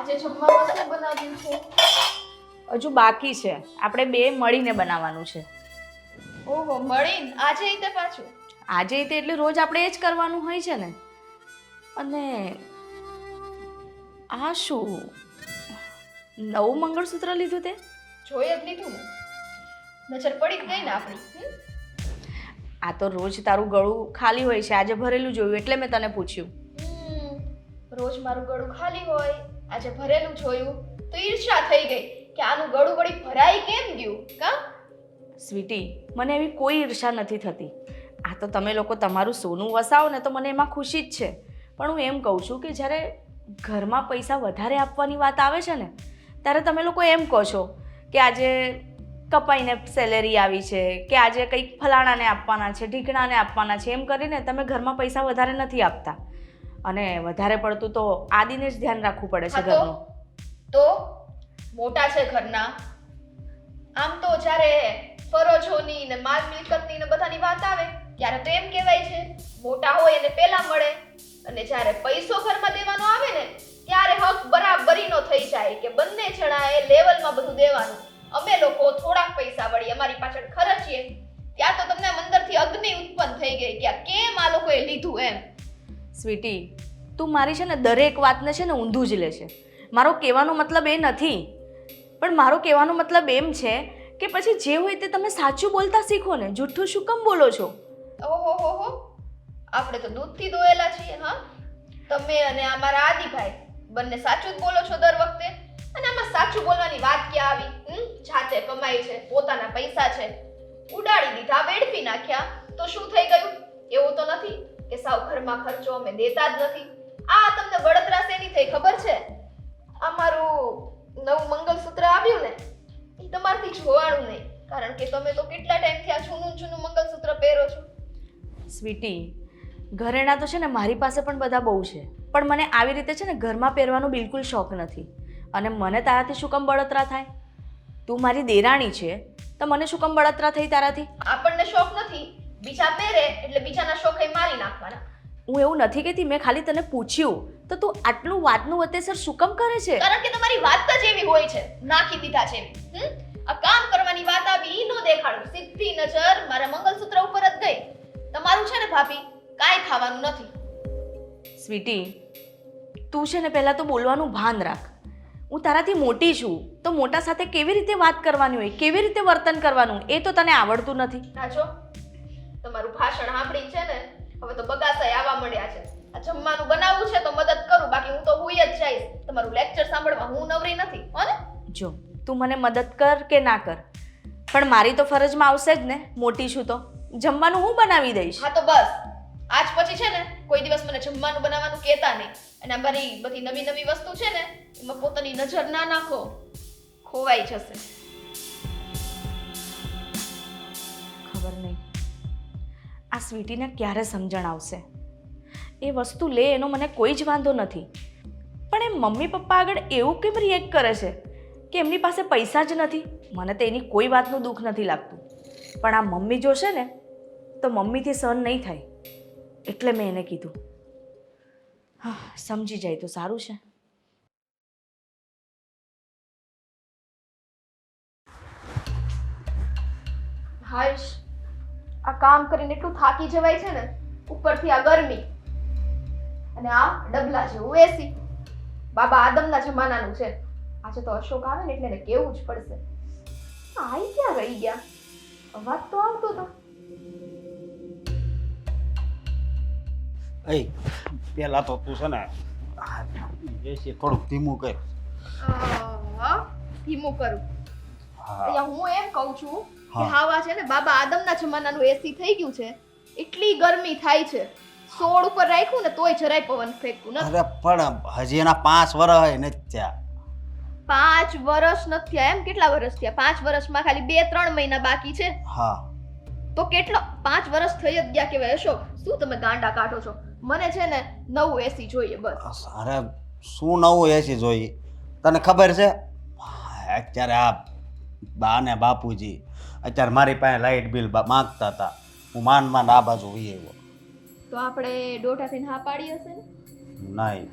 આજે જમવામાં શું બનાવ્યું છે? હજુ બાકી છે. આપણે બે મળીને બનાવવાનું છે. ઓહો, મળીને આજે ઈ તે પાછું. આજે તે એટલે રોજ આપણે એ જ કરવાનું હોય છે ને. અને આ શું નવું મંગળસૂત્ર લીધું તે? જોઈ જ લીધું ને. નજર પડી જ ગઈ ને આપણી. આ તો રોજ તારું ગળું ખાલી હોય છે, આજે ભરેલું જોયું એટલે મેં તને પૂછ્યું. રોજ મારું ગળું ખાલી હોય, આજે ભરેલું જોયું તો ઈર્ષ્યા થઈ ગઈ કે આનું ગળું વળી ભરાઈ કેમ ગયું કા? સ્વીટી, મને એવી કોઈ ઈર્ષા નથી થતી. આ તો તમે લોકો તમારું સોનું વસાવો ને તો મને એમાં ખુશી જ છે. પણ હું એમ કહું છું કે જ્યારે ઘરમાં પૈસા વધારે આપવાની વાત આવે છે ને ત્યારે તમે લોકો એમ કહો છો કે આજે કપાઈને સેલેરી આવી છે, કે આજે કંઈક ફલાણાને આપવાના છે, ઢીકણાને આપવાના છે, એમ કરીને તમે ઘરમાં પૈસા વધારે નથી આપતા. અને વધારે પડતું તો આદિને જ ધ્યાન રાખવું પડે છે ઘરનું. તો મોટા છે ઘરના. આમ તો જ્યારે ફરજોની ને માલ મિલકતની ને બધાની વાત આવે ત્યારે તો એમ કહેવાય છે મોટા હોય એને પહેલા મળે, અને જ્યારે પૈસો ઘરમાં દેવાનો આવે ને ત્યારે હક બરાબરીનો થઈ જાય કે બંને જણાએ લેવલમાં બધું દેવાનું. અમે લોકો થોડાક પૈસા વળી અમારી પાછળ ખર્ચીએ ત્યાં તો તમને અંદરથી અગ્નિ ઉત્પન્ન થઈ ગઈ કે કેમ આ લોકોએ લીધું એમ. સ્વીટી, તું મારી છે ને દરેક વાતને છે ને ઊંધું જ લે છે. મારો કહેવાનો મતલબ એ નથી, પણ મારો કહેવાનો મતલબ એમ છે કે પછી જે હોય તે તમે સાચું બોલતા શીખો ને. જૂઠું શું કેમ બોલો છો? ઓહો હો હો, આપણે તો દૂધથી દોયેલા છીએ. હા, તમે અને અમારા આદિભાઈ બંને સાચું જ બોલો છો દર વખતે. અને આમાં સાચું બોલવાની વાત ક્યાં આવી? જાતે કમાઈ છે, પોતાના પૈસા છે, ઉડાડી દીધા, વેડફી નાખ્યા તો શું થઈ ગયું? એવું તો નથી કે સાવ ઘરમાં ખર્ચો અમે દેતા જ નથી. આ તમને બળતરા શેની થઈ ખબર છે? અમારું નવું મંગળસૂત્ર આવ્યું ને એ તમારથી જોવાનું નહીં, કારણ કે તમે તો કેટલા ટાઈમથી આ જૂનું મંગળસૂત્ર પહેરો છો. સ્વીટી, ઘરેણા તો છે ને મારી પાસે પણ બધા બહુ છે, પણ મને આવી રીતે છે ને ઘરમાં પહેરવાનો બિલકુલ શોખ નથી. અને મને તારાથી શું કામ બળતરા થાય? તું મારી દેરાણી છે તો મને શું કામ બળતરા થઈ તારાથી? આપણને શોખ નથી, બીજા પહેરે એટલે બીજાના શોખે મારી નાખવાના. હું એવું નથી કહેતી, મેં ખાલી તને પૂછ્યું તો તું આટલું વાતનું વતેસર શું કામ કરે છે? કારણ કે તમારી વાત જ એવી હોય છે, નાખી દીધા છે એવી. આ કામ કરવાની વાત આવી ઈ નો દેખાડું, સીધી નજર મારા મંગળસૂત્ર ઉપર જ ગઈ. તમારું છે ને ભાભી કાંઈ થવાનું નથી. સ્વીટી, તું છે ને પહેલાં તો બોલવાનું ભાન રાખ. હું તારાથી મોટી છું તો મોટા સાથે કેવી રીતે વાત કરવાની હોય, કેવી રીતે વર્તન કરવાનું એ તો તને આવડતું નથી. જો તમારું ભાષણ સાંભળી છે ને હવે તો બગાસાય આવવા મળ્યા છે. આ જમવાનું બનાવવું છે તો મદદ કરું, બાકી હું તો હુઈ જ જઈશ. તમારું લેક્ચર સાંભળવા હું નવરી નથી. હો ને? જો તું મને મદદ કર કે ના કર, પણ મારી તો ફરજમાં આવશે જ ને. મોટી છું તો જમવાનું હું બનાવી દઈશ. હા તો બસ આજ પછી છે ને કોઈ દિવસ મને જમવાનું બનાવવાનું કહેતા નહીં. અને અમારી બધી નવી નવી વસ્તુ છે ને એમાં પોતાની નજર ના નાખો, ખોવાઈ જશે. ખબર નહીં આ સ્વીટીને ક્યારે સમજણ આવશે. એ વસ્તુ લે એનો મને કોઈ જ વાંધો નથી, પણ એ મમ્મી પપ્પા આગળ એવું કેમ રિએક્ટ કરે છે કે એમની પાસે પૈસા જ નથી? મને તો એની કોઈ વાતનું દુઃખ નથી લાગતું, પણ આ મમ્મી જોશે ને તો મમ્મીથી સહન નહીં થાય, એટલે મેં એને કીધું. હા, સમજી જાય તો સારું છે. હાશ, આ કામ કરીને એટલું થાકી જવાય છે ને, ઉપરથી આ ગરમી અને આ ડબલા જેવું એસી. બાબા આદમના જમાનાનું છે. આજે તો અશોક આવે ને એટલે એને કેવું જ પડશે. આઈ ક્યાં રહી ગયા? અવાજ તો આવતો હતો. એ પેલા તો તું છે ને એસી થોડુંક ધીમું કર. ધીમું કરું. હા અહીંયા હું એમ કહું છું કે હા. હાવા છે ને બાબા આદમના જમાનાનું એસી થઈ ગયું છે. એટલી ગરમી થાય છે, 16 ઉપર રાખ્યું ને તોય જરાય પવન ફેંકતું નથી. અરે પણ હજી એના 5 વર્ષ નથી થયા. 5 વર્ષ નથી થયા એમ? કેટલા વર્ષ થયા? 5 વર્ષમાં ખાલી 2-3 મહિના બાકી છે. હા તો કેટલો 5 વર્ષ થઈ જ ગયા કેવાય. અશોક, શું તમે ગાંડા કાઢો છો? મને છે ને નવું એસી જોઈએ બસ. અરે શું નવું એસી જોઈએ? તને ખબર છે અત્યારે આ બા ને બાપુજી અત્યારે મારી પાસે લાઇટ બિલ માંગતા હતા. હું માંડ આ બાજુ વી આવ્યો. તો આપણે દોઢા થઈને હા પાડી હશે ને? નહીં,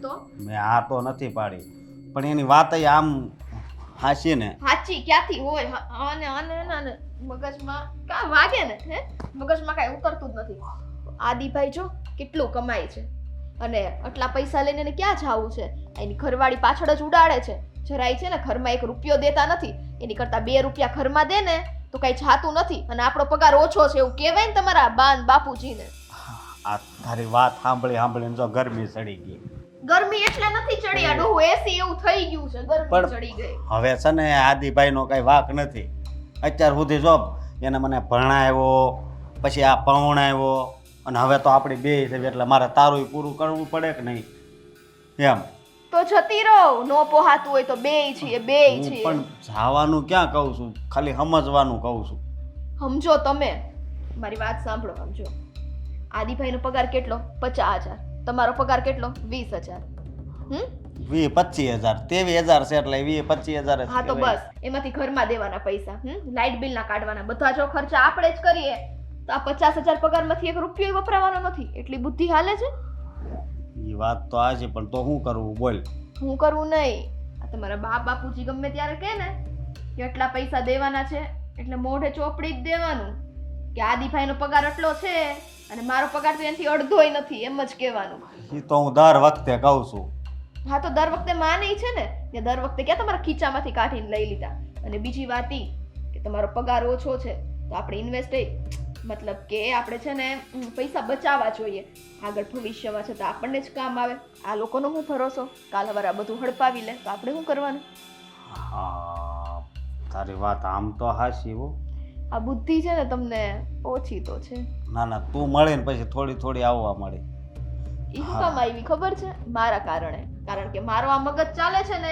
તો મેં આ તો નથી પાડી. પણ એની વાત આમ હાસી ને સાચી ક્યાંથી હોય આને આને આને મગજમાં કા વાગે ને હે મગજમાં કાંઈ ઉતરતું જ નથી. આદિભાઈ જો કેટલું કમાય છે અને આટલા પૈસા લઈને એને ક્યાં જાવું છે? એની ઘરવાળી પાછળ જ ઉડાડે છે. જરાય છે ને ઘરમાં 1 રૂપિયો દેતા નથી. એની કરતા 2 રૂપિયા ઘરમાં દે ને તો કઈ જાતું નથી અને આપણો પગાર ઓછો છે એવું કહેવાય ને તમારા બાન બાપુજીને. આ તારી વાત સાંભળીને જો ગરમી ચડી ગઈ. ગરમી એટલે નથી ચડી આ ડોહું એસી એવું થઈ ગયું છે ગરમી પણ ચડી ગઈ. હવે છે ને આદિભાઈનો કઈ વાક નથી. અત્યાર સુધી જો એને મને ભણાવ્યો પછી આ પહોણાવ્યો અને હવે તો આપણી બે છે એટલે મારે તારું પૂરું કરવું પડે કે નહીં એમ. તો જતી રહો નો પોહાતું હોય તો બેય છીએ બેય હું છીએ. પણ જવાનું ક્યાં કહું છું, ખાલી સમજવાનું કહું છું. સમજો તમે મારી વાત સાંભળો. સમજો આદિભાઈનો પગાર કેટલો? 50,000. તમારો પગાર કેટલો? 20,000. 20-25 હજાર 23,000 છે એટલે 20-25 હજાર. હા તો બસ એમાંથી ઘરમાં દેવાના પૈસા લાઇટ બિલ ના કાઢવાના બધા જો ખર્ચા આપણે જ કરીએ તો આ 50,000 પગારમાંથી 1 રૂપિયો વપરાવાનો નથી. એટલી બુદ્ધિ હાલે છે? એ વાત તો આ છે પણ તો શું કરવું બોલ. હું કરવું નહીં. આ તમારા બાપ બાપુજી ગમે ત્યારે કહે ને કે આટલા પૈસા દેવાના છે એટલે મોઢે ચોપડી જ દેવાનું કે આદિભાઈનો પગાર આટલો છે અને મારો પગાર તો એનાથી અડધોય નથી એમ જ કહેવાનું. એ તો હું દર વખતે કહું છું. હા તો દર વખતે માને છે ને કે દર વખતે ક્યાં તમારા ખીચામાંથી કાઢીને લઈ લીધા. અને બીજી વાત ઈ કે તમારો પગાર ઓછો છે તો આપણે ઇન્વેસ્ટ મતલબ કે આપણે છે ને પૈસા બચાવવા જોઈએ. આગળ ભવિષ્યમાં છે તો આપણને જ કામ આવે. આ લોકોનો હું ભરોસો કાલ હવારે આ બધું હડપાવી લે તો આપણે શું કરવાનું? હા તારી વાત આમ તો હાચી હો. આ બુદ્ધિ છે ને તમને ઓછી તો છે. ના ના તું મળે ને પછી થોડી આવવા મળે. એ શું કામ આવી ખબર છે? મારા કારણે. કારણ કે મારો આ મગજ ચાલે છે ને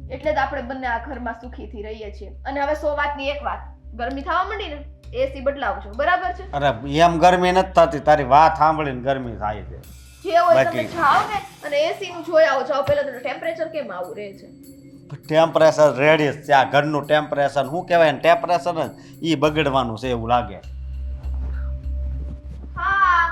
એટલે જ આપણે બંને આ ઘરમાં સુખીથી રહીએ છીએ. અને હવે 100 વાતની એક વાત, ગરમી થવા માંડી ને એસી બદલાવજો બરાબર છે? અરે એમ ગરમી નથી થતી, તારી વાત સાંભળીને ગરમી થાય છે. જે હોય તમે બાકી- જાઓ ને અને એસી નું જોઈ આવો. જાઓ પહેલા તો ટેમ્પરેચર કેમ આવું રહે છે? ટેમ્પરેચર રેડી છે આ ઘરનું ટેમ્પરેચર શું કહેવાય ને ટેમ્પરેચર જ એ બગડવાનું છે એવું લાગે. હા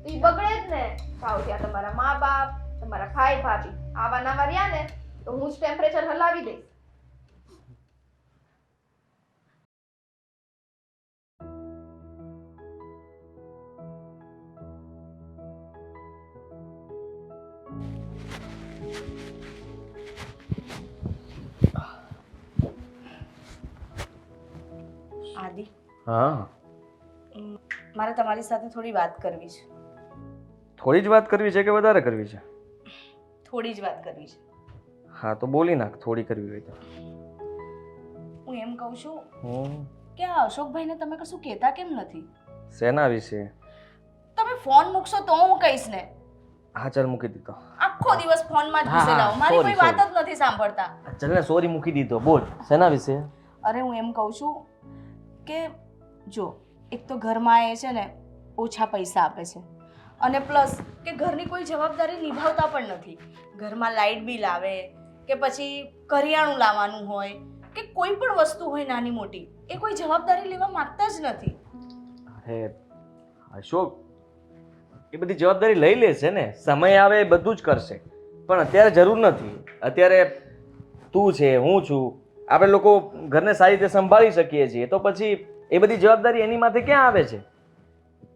ઈ બગડે જ ને. જાઓ ત્યાં તમારા મા બાપ તમારા ભાઈ ભાભી આવા નવા રહ્યા ને તો હું જ ટેમ્પરેચર હલાવી દઈશ. આદિ, હા મારે તમારી સાથે થોડી વાત કરવી છે. થોડી જ વાત કરવી છે કે વધારે કરવી છે? થોડી જ વાત કરવી છે. હા તો બોલી નાખ, થોડી કરવી હોય તો. હું એમ કહું છું હું કે આ અશોકભાઈને તમે કશું કહેતા કેમ નથી? શેના વિશે? તમે ફોન મૂકશો તો હું કહીશ ને. હા ચાલ મૂકી દીધો. આખો દિવસ ફોનમાં જ હા, ઘૂસેલા હો. મારી sorry, કોઈ વાત જ નથી સાંભળતા. ચાલ ને સોરી મૂકી દીધો. બોલ શેના વિશે? અરે હું એમ કહું છું કે જો એક તો ઘરમાં એ છે ને ઓછા પૈસા આપે છે અને પ્લસ કે ઘરની કોઈ જવાબદારી નિભાવતા પણ નથી. ઘરમાં લાઇટ બિલ આવે કે પછી કરિયાણું લાવવાનું હોય કે કોઈ પણ વસ્તુ હોય નાની મોટી એ કોઈ જવાબદારી લેવા માંગતા જ નથી. અરે અશોક એ બધી જવાબદારી લઈ લે છે ને, સમય આવે એ બધું જ કરશે પણ અત્યારે જરૂર નથી. અત્યારે તું છે હું છું, આપણે લોકો ઘરને સારી રીતે સંભાળી શકીએ છીએ તો પછી એ બધી જવાબદારી એની માથે ક્યાં આવે છે?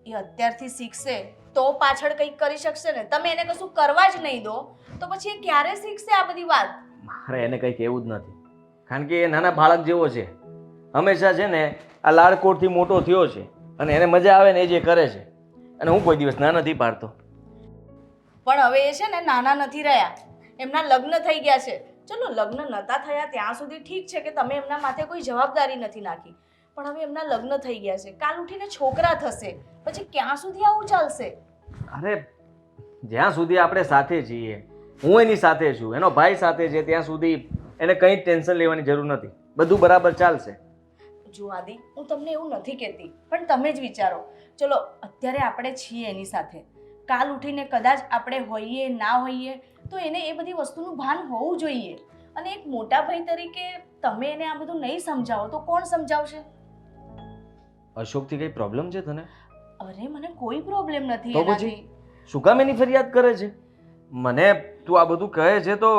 એ અત્યારથી શીખશે તો પાછળ કંઈક કરી શકશે ને. તમે એને કશું કરવા જ નહીં દો તો પછી એ ક્યારે શીખશે આ બધી વાત? મારે એને કંઈ કહેવું જ નથી કારણ કે એ નાના બાળક જેવો છે. હંમેશા છે ને આ લાડકોડથી મોટો થયો છે અને એને મજા આવે ને એ જે કરે છે અને હું કોઈ દિવસ ના નથી પાડતો. પણ હવે એ છે ને નાના નથી રહ્યા, એમના લગ્ન થઈ ગયા છે. ચલો લગ્ન નહોતા થયા ત્યાં સુધી ઠીક છે કે તમે એમના માથે કોઈ જવાબદારી નથી નાખી, પણ હવે એમના લગ્ન થઈ ગયા છે, કાલ ઉઠીને છોકરા થશે, પછી ક્યાં સુધી આવું ચાલશે? અરે જ્યાં સુધી આપણે સાથે છીએ, હું એની સાથે છું, એનો ભાઈ સાથે છે, ત્યાં સુધી એને કંઈ ટેન્શન લેવાની જરૂર નથી. બધું બરાબર ચાલશે. જો આદિ, હું તમને એવું નથી કહેતી પણ તમે જ વિચારો. ચલો અત્યારે આપણે છીએ એની સાથે, કાલ ઉઠીને કદાચ આપણે હોઈએ ના હોઈએ તો એને એ બધી વસ્તુનું ભાન હોવું જોઈએ. અને એક મોટા ભાઈ તરીકે તમે એને આ બધું નહીં સમજાવો તો કોણ સમજાવશે? અશોકથી કંઈ પ્રોબ્લેમ છે તને? અરે મને કોઈ પ્રોબ્લેમ નથી તો એનાથી. પછી શું કામ એની ફરિયાદ કરે છે? મને તું આ બધું કહે છે તો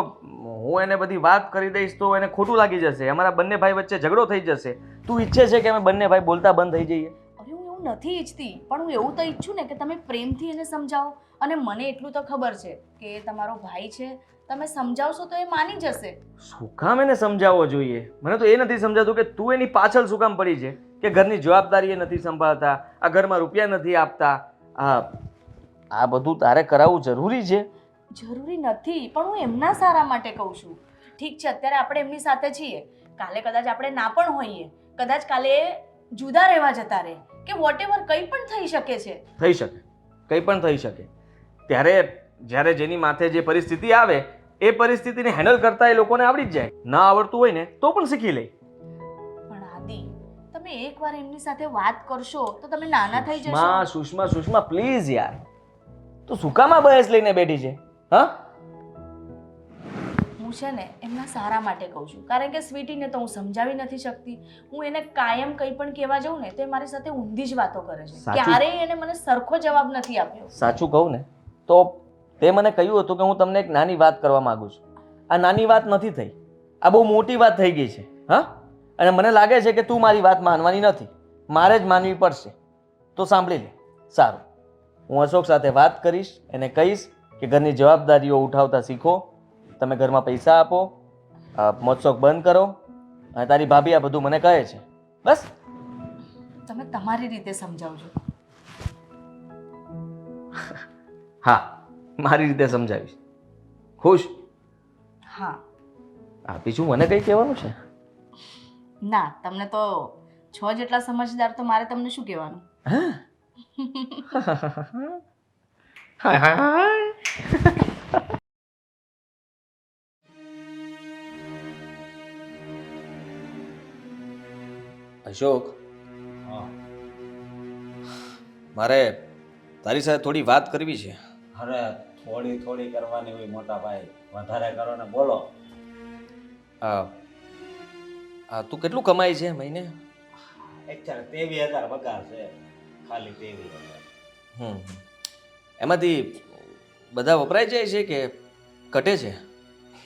હું એને બધી વાત કરી દઈશ તો એને ખોટું લાગી જશે, અમારા બંને ભાઈ વચ્ચે ઝઘડો થઈ જશે. તું ઈચ્છે છે કે અમે બંને ભાઈ બોલતા બંધ થઈ જઈએ? અરે હું એવું નથી ઈચ્છતી, પણ હું એવું તો ઈચ્છું ને કે તમે પ્રેમથી એને સમજાવો. અને મને એટલું તો ખબર છે કે એ તમારો ભાઈ છે, તમે સમજાવશો તો એ માની જશે. શું કામ એને સમજાવવો જોઈએ? મને તો એ નથી સમજાતું કે તું એની પાછળ શું કામ પડી છે, કે ઘરની જવાબદારી એ નથી સંભાળતા, આ ઘરમાં રૂપિયા નથી આપતા. આ બધું તારે કરાવવું જરૂરી છે? જરૂરી નથી, પણ હું એમના સારા માટે કહું છું. ઠીક છે, અત્યારે આપણે એમની સાથે છીએ, કાલે કદાચ આપણે ના પણ હોઈએ, કદાચ કાલે જુદા રહેવા જતા રહે, કે વોટેવર કંઈ પણ થઈ શકે છે. થઈ શકે, કંઈ પણ થઈ શકે. ત્યારે જ્યારે જેની માથે જે પરિસ્થિતિ આવે એ પરિસ્થિતિને હેન્ડલ કરતા એ લોકોને આવડી જ જાય. ના આવડતું હોય ને તો પણ શીખી લે. પણ આદિ, તમે એકવાર એમની સાથે વાત કરશો તો તમે નાના થઈ જશો. સુષ્મા પ્લીઝ યાર, તું શું કામ આ બહેસ લઈને બેઠી છે? હા, હું છે ને એમના સારા માટે કહું છું, કારણ કે સ્વીટીને તો હું સમજાવી નથી શકતી. હું એને કાયમ કંઈ પણ કહેવા જાઉં ને તો એ મારી સાથે ઊંધી જ વાતો કરે છે. સાચું? ક્યારેય એને મને સરખો જવાબ નથી આપ્યો. સાચું કહું ને તો તે મને કહ્યું હતું કે હું તમને એક નાની વાત કરવા માંગુ છું. આ નાની વાત નથી થઈ, આ બહુ મોટી વાત થઈ ગઈ છે. હા, અને મને લાગે છે કે તું મારી વાત માનવાની નથી, મારે જ માનવી પડશે. તો સાંભળી લે. સારું, હું અશોક સાથે વાત કરીશ, એને કહીશ કે ઘરની જવાબદારીઓ ઉઠાવતા શીખો, તમે ઘરમાં પૈસા આપો, મોજશોખ બંધ કરો, અને તારી ભાભી આ બધું મને કહે છે. બસ. તમે તમારી રીતે સમજાવજો. હા, મારી રીતે સમજાવીશ. ખુશ? હા. બીજું મને કંઈ કહેવાનું છે? ના, તમને તો છો જેટલા સમજદાર, તો મારે તમને શું કહેવાનું? હાય હાય. અશોક, હા, મારે તારી સાથે થોડી વાત કરવી છે. અરે થોડી થોડી કરવાની હોય મોટા ભાઈ, વધારે કરો ને બોલો. તું કેટલું કમાય છે મહિને? અત્યારે 23,000 પગાર છે, ખાલી 23,000. એમાંથી બધા વપરાઈ જાય છે કે ઘટે છે?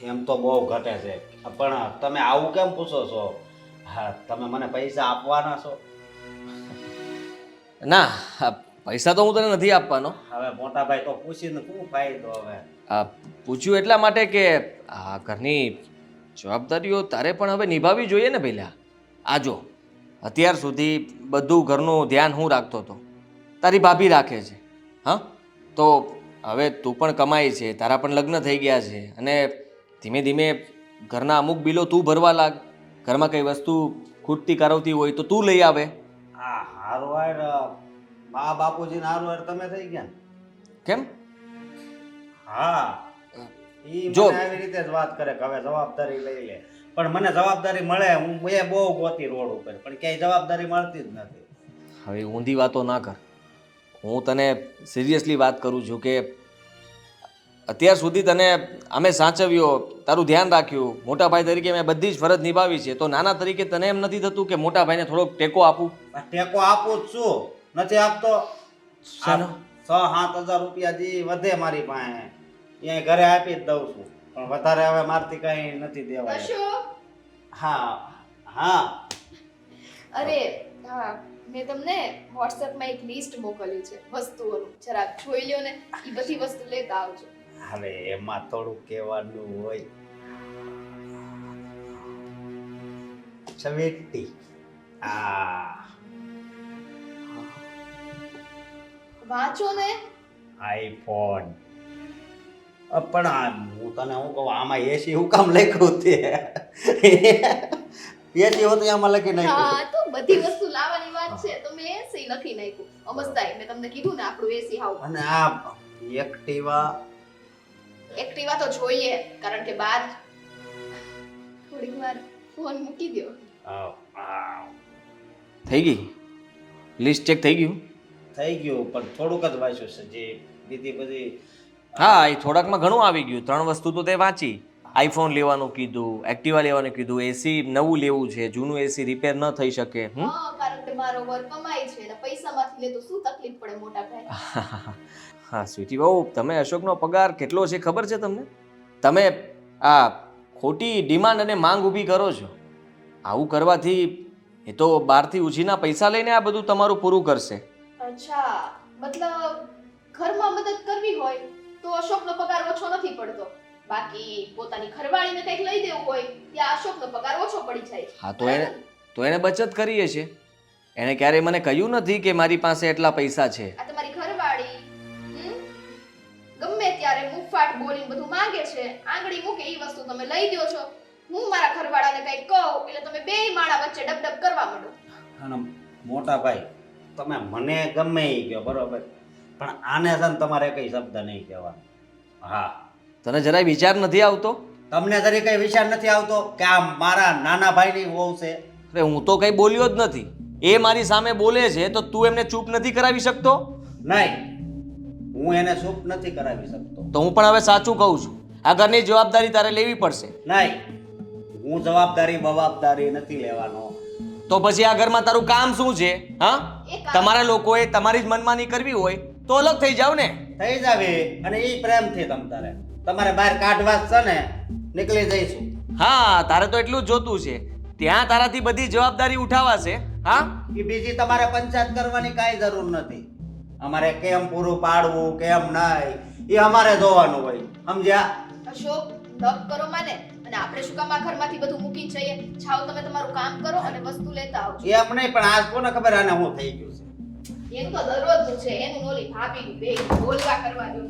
એમ તો બહુ ઘટે છે, પણ તમે આવું કેમ પૂછો છો? હા, તમે મને પૈસા આપવાના છો? ના, પૈસા તો હું તને નથી આપવાનો. હવે મોટા ભાઈ તો પૂછીને શું ફાયદો? હવે પૂછ્યું એટલા માટે કે આ ઘરની જવાબદારીઓ તારે પણ હવે નિભાવવી જોઈએ ને પહેલાં. આ જો, અત્યાર સુધી બધું ઘરનું ધ્યાન હું રાખતો હતો, તારી ભાભી રાખે છે. હા, તો હવે તું પણ કમાય છે, તારા પણ લગ્ન થઈ ગયા છે, અને ધીમે ધીમે ઘરના અમુક બિલો તું ભરવા લાગ. ઘરમાં કઈ વસ્તુ ખૂટતી કરાવતી હોય તો તું લઈ આવે. આ હારવાર બા બાપુજી ના હારવાર તમે થઈ ગયા ને? કેમ? હા, ઈ જો. મને આવી રીતે જ વાત કરે કે હવે જવાબદારી લઈ લે, પણ મને જવાબદારી મળે, હું એ બહુ ગોતી રોડ ઉપર, પણ ક્યાંય જવાબદારી મળતી જ નથી. હવે ઊંધી વાતો ના કર. હું તને સિરિયસલી વાત કરું છું કે અત્યાર સુધી તને અમે સાચવ્યો, તારું ધ્યાન રાખ્યું, મોટા ભાઈ તરીકે મેં બધી જ ફરજ નિભાવી છે, તો નાના તરીકે તને એમ નથી થતું કે મોટા ભાઈને થોડોક ટેકો આપું? આ ટેકો આપું જ છું, નથી આપતો. શાનો? 6-7 હજાર રૂપિયા જે વધે મારી પાસે એ ઘરે આપી જ દઉં છું, પણ વધારે હવે મારથી કઈ નથી દેવાય. અશોક, હા હા. અરે હા, મેં તમને વોટ્સએપમાં એક લિસ્ટ મોકલ્યું છે વસ્તુઓનું, જરાક જોઈ લ્યો ને. એ બધી વસ્તુ લેતા આવજો. હવે એમાં થોડું કહેવાનું હોય. સ્વીટી, વાંચો ને. આઈફોન. પણ હું તને હું કહું, આમાં એસી હું કામ લખ્યું તે? એસી હોતું આમાં લખી નાખ્યું. હા, તો બધી વસ્તુ લાવવાની વાત છે તો મેં એસી લખી નાખ્યું. અમસ્તાઈ મેં તમને કીધું ને આપણું એસી હાવ. અને આ એક્ટિવા તો જોઈએ, કારણ કે બાર થોડીક વાર ફોન મૂકી દો. થઈ ગઈ લિસ્ટ? ચેક થઈ ગયું? થઈ ગયું, પણ થોડુંક જ વાંચ્યું છે, જે બીજી બધી. હા, એ થોડાકમાં ઘણું આવી ગયું. 3 વસ્તુ તો તે વાંચી. આઈફોન લેવાનું કીધું, એક્ટિવા લેવાનું કીધું, એસી નવું લેવું છે, જૂનું એસી રિપેર ન થઈ શકે. હા, કારણ કે મારો વર કમાય છે અને પૈસામાંથી લે તો શું તકલીફ પડે મોટા ભાઈ? હા સ્વીટી બહુ, તમે અશોકનો પગાર કેટલો છે ખબર છે તમને? તમે આ ખોટી ડિમાન્ડ અને માંગ ઊભી કરો છો. આવું કરવાથી એ તો બહારથી ઉછીના પૈસા લઈને આ બધું તમારું પૂરું કરશે. અચ્છા, મતલબ ઘરમાં મદદ કરવી હોય તો અશોકનો પગાર ઓછો નથી પડતો, બાકી પોતાની ઘરવાળીને કંઈક લઈ દેવું હોય ત્યાં અશોકનો પગાર ઓછો પડી જાય. હા, તો એને બચત કરીએ છે. એણે ક્યારેય મને કહ્યું નથી કે મારી પાસે એટલા પૈસા છે. આ તમારી ઘરવાળી ગમે ત્યારે મુફાટ બોલીને બધું માંગે છે, આંગળી મૂકે એ વસ્તુ તમે લઈ દ્યો છો. હું મારા ઘરવાળાને કંઈક કહું એટલે તમે બેય માળા વચ્ચે ડબડબ કરવા માંડો. અને મોટા ભાઈ તમે મને ગમે એ કહો બરોબર, પણ આને છે ને તમારે કઈ શબ્દ નહીં કહેવાનો. હા, તને જરાય વિચાર નથી આવતો? તમને જરી કઈ વિચાર નથી આવતો કે આ મારા નાના ભાઈની વહુ છે? અરે હું તો કંઈ બોલ્યો જ નથી. એ મારી સામે બોલે છે તો તું એમને ચૂપ નથી કરાવી શકતો? નહીં, હું એને ચૂપ નથી કરાવી શકતો. તો હું પણ હવે સાચું કહું છું. આ ઘરની જવાબદારી તારે લેવી પડશે. નહીં, હું જવાબદારી નથી લેવાનો. તો પછી આ ઘરમાં તારું કામ શું છે? હા, એ કામ- તમારા લોકોએ તમારી જ મનમાની કરવી હોય તો અલગ થઈ જાવ ને. થઈ જાવે અને એ પ્રેમથી તમારે બહાર કાઢવા જ છે ને, નીકળી જઈશું. હા, તારે તો એટલું જ જોતું છે. ત્યાં તારાથી બધી જવાબદારી ઉઠાવાશે. હા, એ બીજી તમારે પંચાયત કરવાની કાંઈ જરૂર નથી. અમારે કેમ પૂરું પાડવું કેમ નહીં એ અમારે જોવાનું હોય, સમજ્યા? અશોક, તપ કરો માને, અને આપણે શું કામ આ ઘરમાંથી બધું મૂકીને જઈએ? જાઓ તમે તમારું કામ કરો અને વસ્તુ લેતા આવજો. એમ નહીં, પણ આજ કોને ખબર આને હું થઈ ગયું છે. એનું તો દરરોજનું છે, એનું નોલી ભાભીનું બે બોલવા કરવા દો.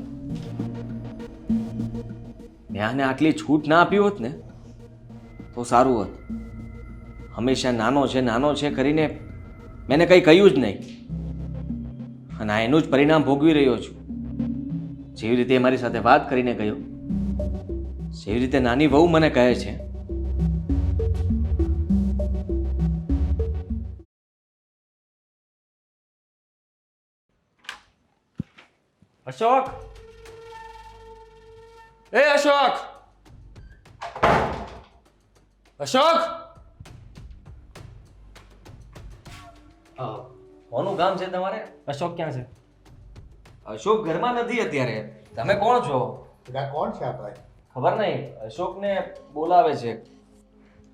મેં આને આટલી છૂટ ના આપી હોત ને તો સારું હોત. હંમેશા નાનો છે કરીને મેં કંઈ કહ્યું જ નહીં, અને આ એનું જ પરિણામ ભોગવી રહ્યો છું. જેવી રીતે એ મારી સાથે વાત કરીને ગયો, જેવી રીતે નાની વહુ મને કહે છે. અશોક, એ અશોક, અશોક, કોનું કામ છે તમારે? અશોક ક્યાં છે? અશોક ઘરમાં નથી અત્યારે. તમે કોણ છો? આ કોણ છે આ ભાઈ? ખબર નહીં. અશોકને બોલાવે છે.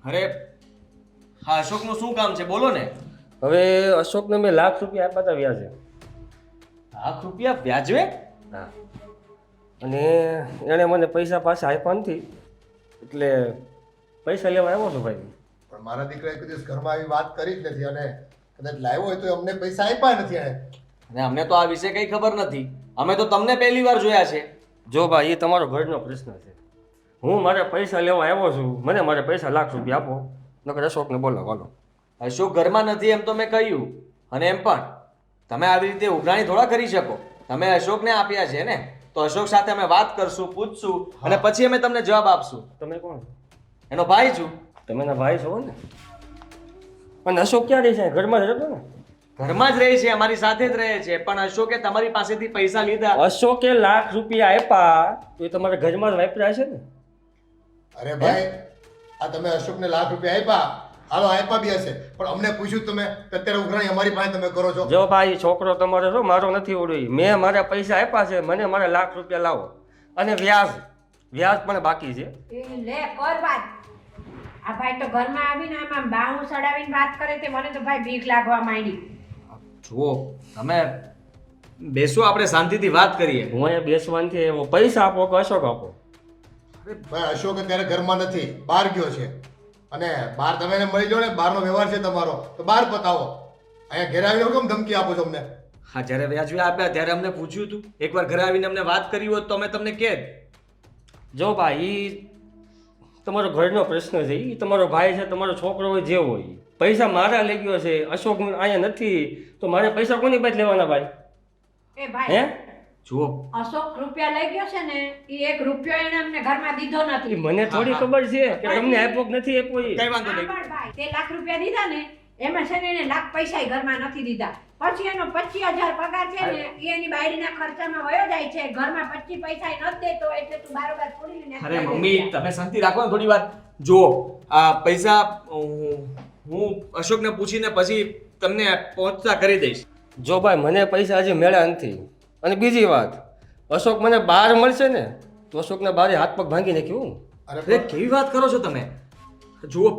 અરે હા, અશોકનું શું કામ છે? બોલો ને. હવે અશોકને મેં લાખ રૂપિયા આપ્યા હતા વ્યાજે. લાખ રૂપિયા વ્યાજવે? હા, અને એણે મને પૈસા પાછા આપ્યા નથી, એટલે પૈસા લેવા આવ્યો છું ભાઈ. પણ મારા દીકરાએ કોઈ દિવસ ઘરમાં આવી વાત કરી જ નથી, અને કદાચ લાવ્યો હોય તો અમને પૈસા આપ્યા નથી એણે. અને અમને તો આ વિશે કંઈ ખબર નથી. અમે તો તમને પહેલી વાર જોયા છે. જો ભાઈ, એ તમારો ઘરનો પ્રશ્ન છે. હું મારે પૈસા લેવા આવ્યો છું, મને મારે પૈસા લાખ રૂપિયા આપો, નકર અશોકને બોલાવો. હાલો. અશોક ઘરમાં નથી એમ તો મેં કહ્યું, અને એમ પણ તમે આવી રીતે ઉઘરાણી થોડા કરી શકો. તમે અશોકને આપ્યા છે ને, તો અશોક સાથે અમે વાત કરશું, પૂછશું, અને પછી અમે તમને જવાબ આપશું. તમે કોણ? એનો ભાઈ છું. તમે એના ભાઈ છો ને? અને અશોક ક્યાં રહે છે? ઘરમાં જ રહેતો ને? ઘરમાં જ રહે છે, અમારી સાથે જ રહે છે, પણ અશોકે તમારી પાસેથી પૈસા લીધા. અશોકે લાખ રૂપિયા આપ્યા તો એ તમારા ઘરમાં જ વાપર્યા છે ને? અરે ભાઈ, આ તમે અશોકને લાખ રૂપિયા આપ્યા, હાલો આપ્યા બી હશે, પણ અમને પૂછ્યું તમે કે અત્યારે ઉઘરાણી અમારી પાસે તમે કરો છો? જો ભાઈ, છોકરો તમારો છો, મારો નથી ઓળવી. મેં મારા પૈસા આપ્યા છે, મને મારા લાખ રૂપિયા લાવો, અને વ્યાજ પણ બાકી છે. એ લે કર વાત. આ ભાઈ તો ઘરમાં આવીને આમાં બાહું સડાવીને વાત કરે તે મને તો ભાઈ બીક લાગવા માંડી. જુઓ, તમે બેસો, આપણે શાંતિથી વાત કરીએ. હું અહીંયા બેસવાનથી એવો પૈસા આપો કે અશોક આપો? ભાઈ અશોક અત્યારે ઘરમાં નથી, બહાર ગયો છે, અને બહાર તમે એને મળી લો ને, બહારનો વ્યવહાર છે તમારો, તો બહાર પતાવો. અહીંયા ઘેર આવીને કેમ ધમકી આપો છો અમને? હા, જ્યારે વ્યાજવી આપ્યા ત્યારે અમને પૂછ્યું હતું. એકવાર ઘરે આવીને અમને વાત કરી હોત તો અમે તમને કહેત. જો ભાઈ, એ તમારો ઘરનો પ્રશ્ન છે. એ તમારો ભાઈ છે, તમારો છોકરો હોય, જે હોય. પૈસા મારા લઈ ગયો છે, અશોક અહીંયા નથી, તો મારે પૈસા કોની પાસે લેવાના ભાઈ? એ ભાઈ, હે? જુઓ, અશોક રૂપિયા લઈ ગયો છે ને, એ એક રૂપિયો એને અમને ઘરમાં દીધો એ નથી. મને થોડી ખબર છે કે તમને આપ્યો કે નથી આપ્યો એ. કઈ વાંધો નહીં. સાંભળ ભાઈ, તે લાખ રૂપિયા દીધા ને, એમાં છે ને એને લાખ પૈસા ઘરમાં નથી દીધા. પછી એનો 25,000 પગાર છે ને, એ એની બાયડીના ખર્ચામાં વયો જાય છે. ઘરમાં 25 પૈસા નથી દેતો, એટલે તું બારોબાર છોડી લઈને અરે મમ્મી, તમે શાંતિ રાખો ને થોડી વાર. જુઓ, આ પૈસા હું અશોકને પૂછીને પછી તમને પહોંચતા કરી દઈશ. જો ભાઈ, મને પૈસા હજી મળ્યા નથી. અને બીજી વાત, અશોક મને બહાર મળશે ને તો અશોકના બારે હાથ પગ ભાંગી નાખ્યું. અરે અરે કેવી વાત કરો છો તમે? જુઓ,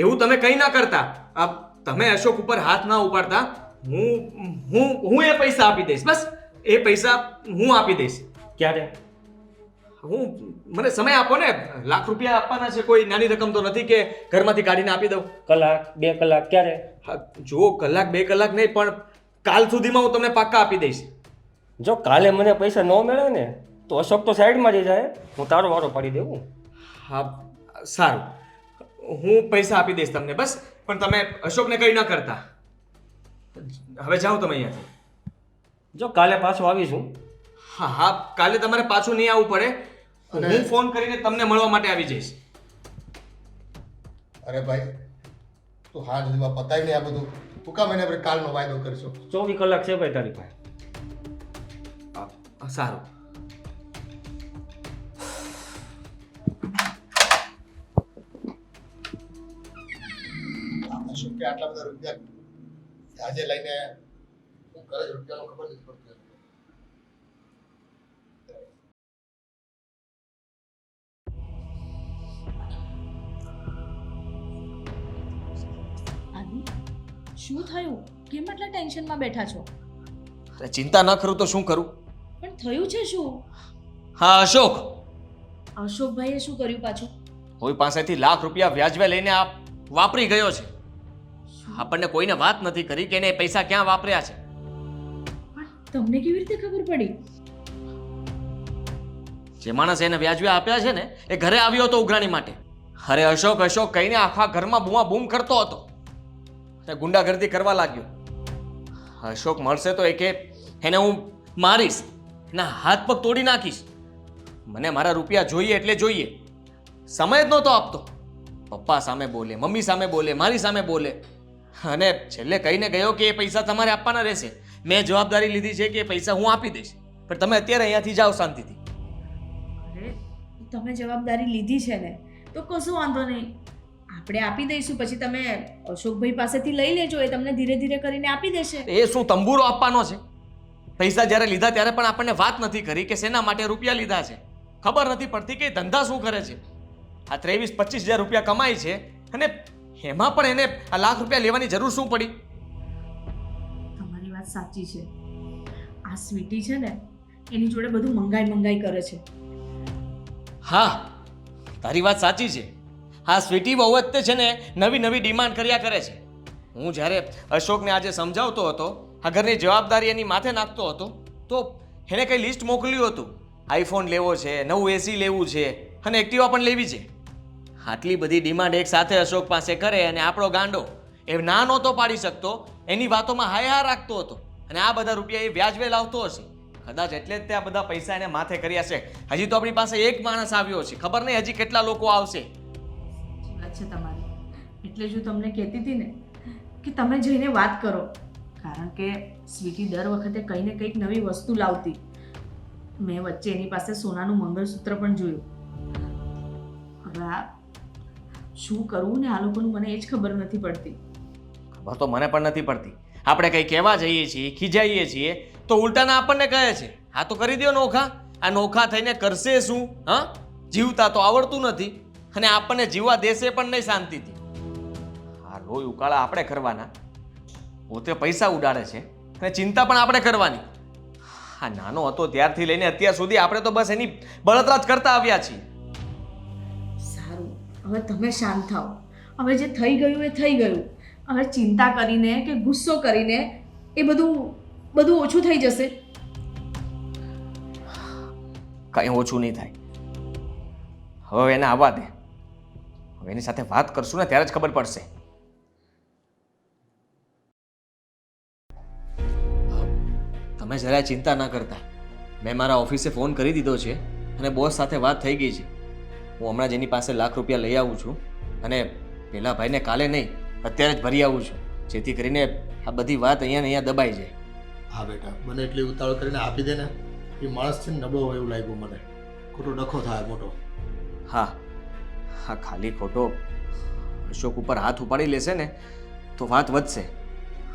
એવું તમે કંઈ ના કરતા. આ તમે અશોક ઉપર હાથ ના ઉપાડતા. હું એ પૈસા આપી દઈશ. બસ એ પૈસા હું આપી દઈશ. ક્યારે? મને સમય આપો ને. લાખ રૂપિયા આપવાના છે, કોઈ નાની રકમ તો નથી કે ઘરમાંથી કાઢીને આપી દઉં. કલાક 2 કલાક ક્યારે? હા, જુઓ, કલાક 2 કલાક નહીં, પણ કાલ સુધીમાં હું તમને પાક્કા આપી દઈશ. જો કાલે મને પૈસા ન મળે ને તો અશોક તો સાઈડમાં જઈ જાય, હું તારો વારો પાડી દેવું. હા, સારું, હું પૈસા આપી દઈશ તમને. બસ પણ તમે અશોકને કંઈ ન કરતા. હવે જાઓ તમે અહીંયાથી. જો કાલે પાછો આવીશું. હા હા, કાલે તમારે પાછું નહીં આવવું પડે. હું ફોન કરીને તમને મળવા માટે આવી જઈશ. અરે ભાઈ, તું હા સુધીમાં પતાવી નહીં આ બધું. તું કામ એને આપણે કાલનો વાયદો કરશો? 24 કલાક છે ભાઈ તારી પાસે. સારું. અશોક કે આટલા બધા રૂપિયા આજે લઈને શું કરે છે રૂપિયાનો ખબર નથી પડતી. આદિ, શું થયું? કેમ આટલા ટેન્શનમાં બેઠા છો? અરે ચિંતા ન કરું તો શું કરું? પણ થયું છે શું? હા, અશોક અશોકભાઈએ શું કર્યું પાછું? કોઈ પાસેથી લાખ રૂપિયા વ્યાજવે લઈને આ વાપરી ગયો છે. આપણને કોઈને વાત નથી કરી કે એને એ પૈસા ક્યાં વાપર્યા છે. પણ તમને કેવી રીતે ખબર પડી? જે માણસ એને વ્યાજવે આપ્યા છે ને એ ઘરે આવ્યો હતો ઉઘરાણી માટે. અરે અશોક અશોક કહીને આખા ઘરમાં બૂમા બૂમ કરતો હતો અને ગુંડાગર્દી કરવા લાગ્યો. અશોક મળશે તો એકે એને હું મારીશ, એના હાથ પગ તોડી નાખીશ. મને મારા રૂપિયા જોઈએ એટલે જોઈએ. સમય જ નહોતો આપતો. પપ્પા સામે બોલે, મમ્મી સામે બોલે, મારી સામે બોલે, અને છેલ્લે કહીને ગયો કે એ પૈસા તમારે આપવાના રહેશે. મેં જવાબદારી લીધી છે કે એ પૈસા હું આપી દઈશ, પણ તમે અત્યારે અહીંયાથી જાઓ શાંતિથી. અરે, તમે જવાબદારી લીધી છે ને તો કશું વાંધો નહીં, આપણે આપી દઈશું. પછી તમે અશોકભાઈ પાસેથી લઈ લેજો, એ તમને ધીરે ધીરે કરીને આપી દેશે. એ શું તંબુરો આપવાનો છે? પૈસા જ્યારે લીધા ત્યારે પણ આપણને વાત નથી કરી કે શેના માટે રૂપિયા લીધા છે. ખબર નથી પડતી કે ધંધા શું કરે છે. આ 23-25 હજાર રૂપિયા કમાય છે અને એમાં પણ એને આ લાખ રૂપિયા લેવાની જરૂર શું પડી? તમારી વાત સાચી છે. આ સ્વીટી છે ને એની જોડે બધું મંગાઈ કરે છે. હા, તારી વાત સાચી છે. હા, સ્વીટી બહુ જ તે છે ને નવી નવી ડિમાન્ડ કર્યા કરે છે. હું જ્યારે અશોકને આજે સમજાવતો હતો, આ ઘરની જવાબદારી એની માથે નાખતો હતો, તો એને કંઈ લિસ્ટ મોકલ્યું હતું. આઈફોન લેવો છે, નવું એસી લેવું છે અને એક્ટિવા પણ લેવી છે. આટલી બધી ડિમાન્ડ એક સાથે અશોક પાસે કરે અને આપણો ગાંડો એ ના નહોતો પાડી શકતો. એની વાતોમાં હાય હા રાખતો હતો અને આ બધા રૂપિયા એ વ્યાજવે લાવતો હશે. કદાચ એટલે જ તે આ બધા પૈસા એને માથે કર્યા છે. હજી તો આપણી પાસે એક માણસ આવ્યો છે, ખબર નહીં હજી કેટલા લોકો આવશે. સાચી વાત છે તમારી. એટલે જ હું તમને કહેતી હતી ને કે તમે જઈને વાત કરો, કારણ કે સ્વીટી દર વખતે કંઈ ને કંઈક નવી વસ્તુ લાવતી. મેં વચ્ચે એની પાસે સોનાનું મંગળસૂત્ર પણ જોયું. હવે આ શું કરવું ને આ લોકોનું મને એ જ ખબર નથી પડતી. ખબર તો મને પણ નથી પડતી. આપણે કંઈ કહેવા જઈએ છીએ, ખીજાઈએ છીએ તો ઉલટાના આપણને કહે છે હા તો કરી દો નોખા. આ નોખા થઈને કરશે શું? હા, જીવતા તો આવડતું નથી અને આપણને જીવવા દેશે પણ નહીં શાંતિથી. આ લોહી ઉકાળા આપણે કરવાના, પોતે પૈસા ઉડાડે છે અને ચિંતા પણ આપણે કરવાની. હા, નાનો હતો ત્યારથી લઈને અત્યાર સુધી આપણે તો બસ એની બળતરા જ કરતા આવ્યા છીએ. સારું, હવે તમે શાંત થાઓ. હવે જે થઈ ગયું એ થઈ ગયું. હવે ચિંતા કરીને કે ગુસ્સો કરીને એ બધું ઓછું થઈ જશે. કંઈ ઓછું નહીં થાય. હવે એને આવવા દે. હવે એની સાથે વાત કરશું ને ત્યારે જ ખબર પડશે. તમે જરાય ચિંતા ના કરતા. મેં મારા ઓફિસે ફોન કરી દીધો છે અને બોસ સાથે વાત થઈ ગઈ છે. હું હમણાં જ એની પાસે લાખ રૂપિયા લઈ આવું છું અને પેલા ભાઈને કાલે નહીં અત્યારે જ ભરી આવું છું, જેથી કરીને આ બધી વાત અહીંયા ને અહીંયા દબાઈ જાય. હા બેટા, મને એટલી ઉતાવળ કરીને આપી દે ને. એ માણસ છે ને નબળો હોય એવું લાગ્યું મને. ખોટો ડખો થાય મોટો. હા હા, ખાલી ખોટો અશોક ઉપર હાથ ઉપાડી લેશે ને તો વાત વધશે.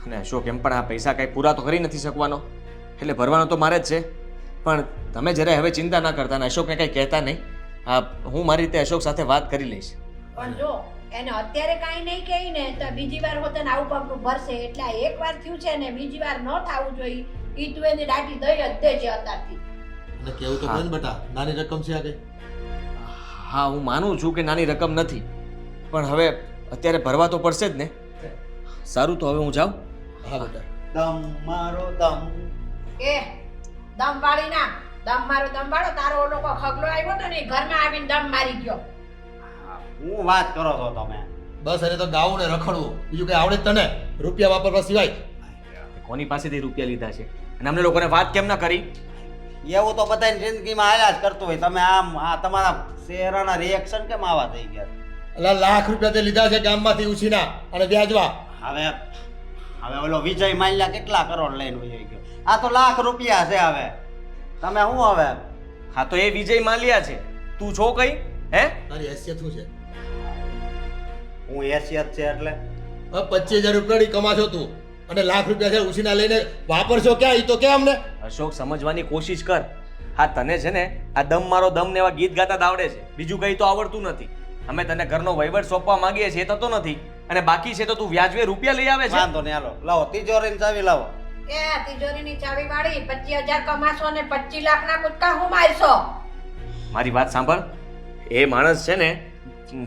અને અશોક એમ પણ આ પૈસા કાંઈ પૂરા તો કરી નથી શકવાનો, એટલે ભરવાનો તો મારે જ છે. પણ તમે જરાય હવે ચિંતા ના કરતા ને અશોકને કંઈ કહેતા નહીં. હા, હું મારી રીતે અશોક સાથે વાત કરી લઈશ. પણ જો એને અત્યારે કાંઈ નહીં કહી ને તો બીજી વાર હોતે ને આવું પગલું ભરશે. એટલે આ એક વાર થયું છે ને બીજી વાર ન થવું જોઈએ. ઈ તું એની દાટી દઈ જ દેજે અત્યારથી. અને કેવું તો પડે ને બેટા, નાની રકમ છે આ કઈ. હા, હું માનું છું કે નાની રકમ નથી, પણ હવે અત્યારે ભરવા તો પડશે જ ને. સારું, તો હવે હું જાઉં. હા બેટા. દમ મારો દમ. એ દમ વાળી ના, દમ મારો દમ વાળો. તારો ઓલો કોઈ ખગલો આવ્યો તો ને ઈ ઘરમાં આવીને દમ મારી ગયો. હું વાત કરો છો તમે? બસ એને તો ગાવું ને રખડવું, બીજું કઈ આવડે જ તને રૂપિયા વાપરવા સિવાય? કોની પાસેથી રૂપિયા લીધા છે અને અમને લોકોને વાત કેમ ના કરી? એવું તો બધાની જિંદગીમાં હાલ્યા જ કરતું હોય. તમે આમ આ તમારા ચહેરાના રિએક્શન કેમ આવા થઈ ગયા? એટલે લાખ રૂપિયા તે લીધા છે ગામમાંથી ઉછીના અને વ્યાજવા. હવે હવે ઓલો વિજય માલ્યા કેટલા કરોડ લઈને વહી ગયો. આ તો લાખ રૂપિયા છે. હવે તમે શું હવે? હા, તો એ વિજય માલ્યા છે, તું છો કઈ? હે, તારી હેસિયત શું છે? હું હેસિયત છે એટલે 25,000 રૂપિયાની કમાશો તું અને લાખ રૂપિયા છે ઉછીના લઈને વાપરશો ક્યાં? ઈ તો કે અમને. અશોક, સમજવાની કોશિશ કર. હા, તને છે ને આ દમ મારો દમ ને એવા ગીત ગાતા જ આવડે છે, બીજું કંઈ તો આવડતું નથી. અમે તને ઘરનો વહીવટ સોંપવા માંગીએ છીએ થતો નથી, અને બાકી છે તો તું વ્યાજવે રૂપિયા લઈ આવે છે. વાંધો નહીં, હાલો લાવો તિજોરીની ચાવી લાવો. એ તિજોરીની ચાવી વાળી 25,000 કમાશો ને 25 લાખના કૂદકા હું મારશો? મારી વાત સાંભળ. એ માણસ છે ને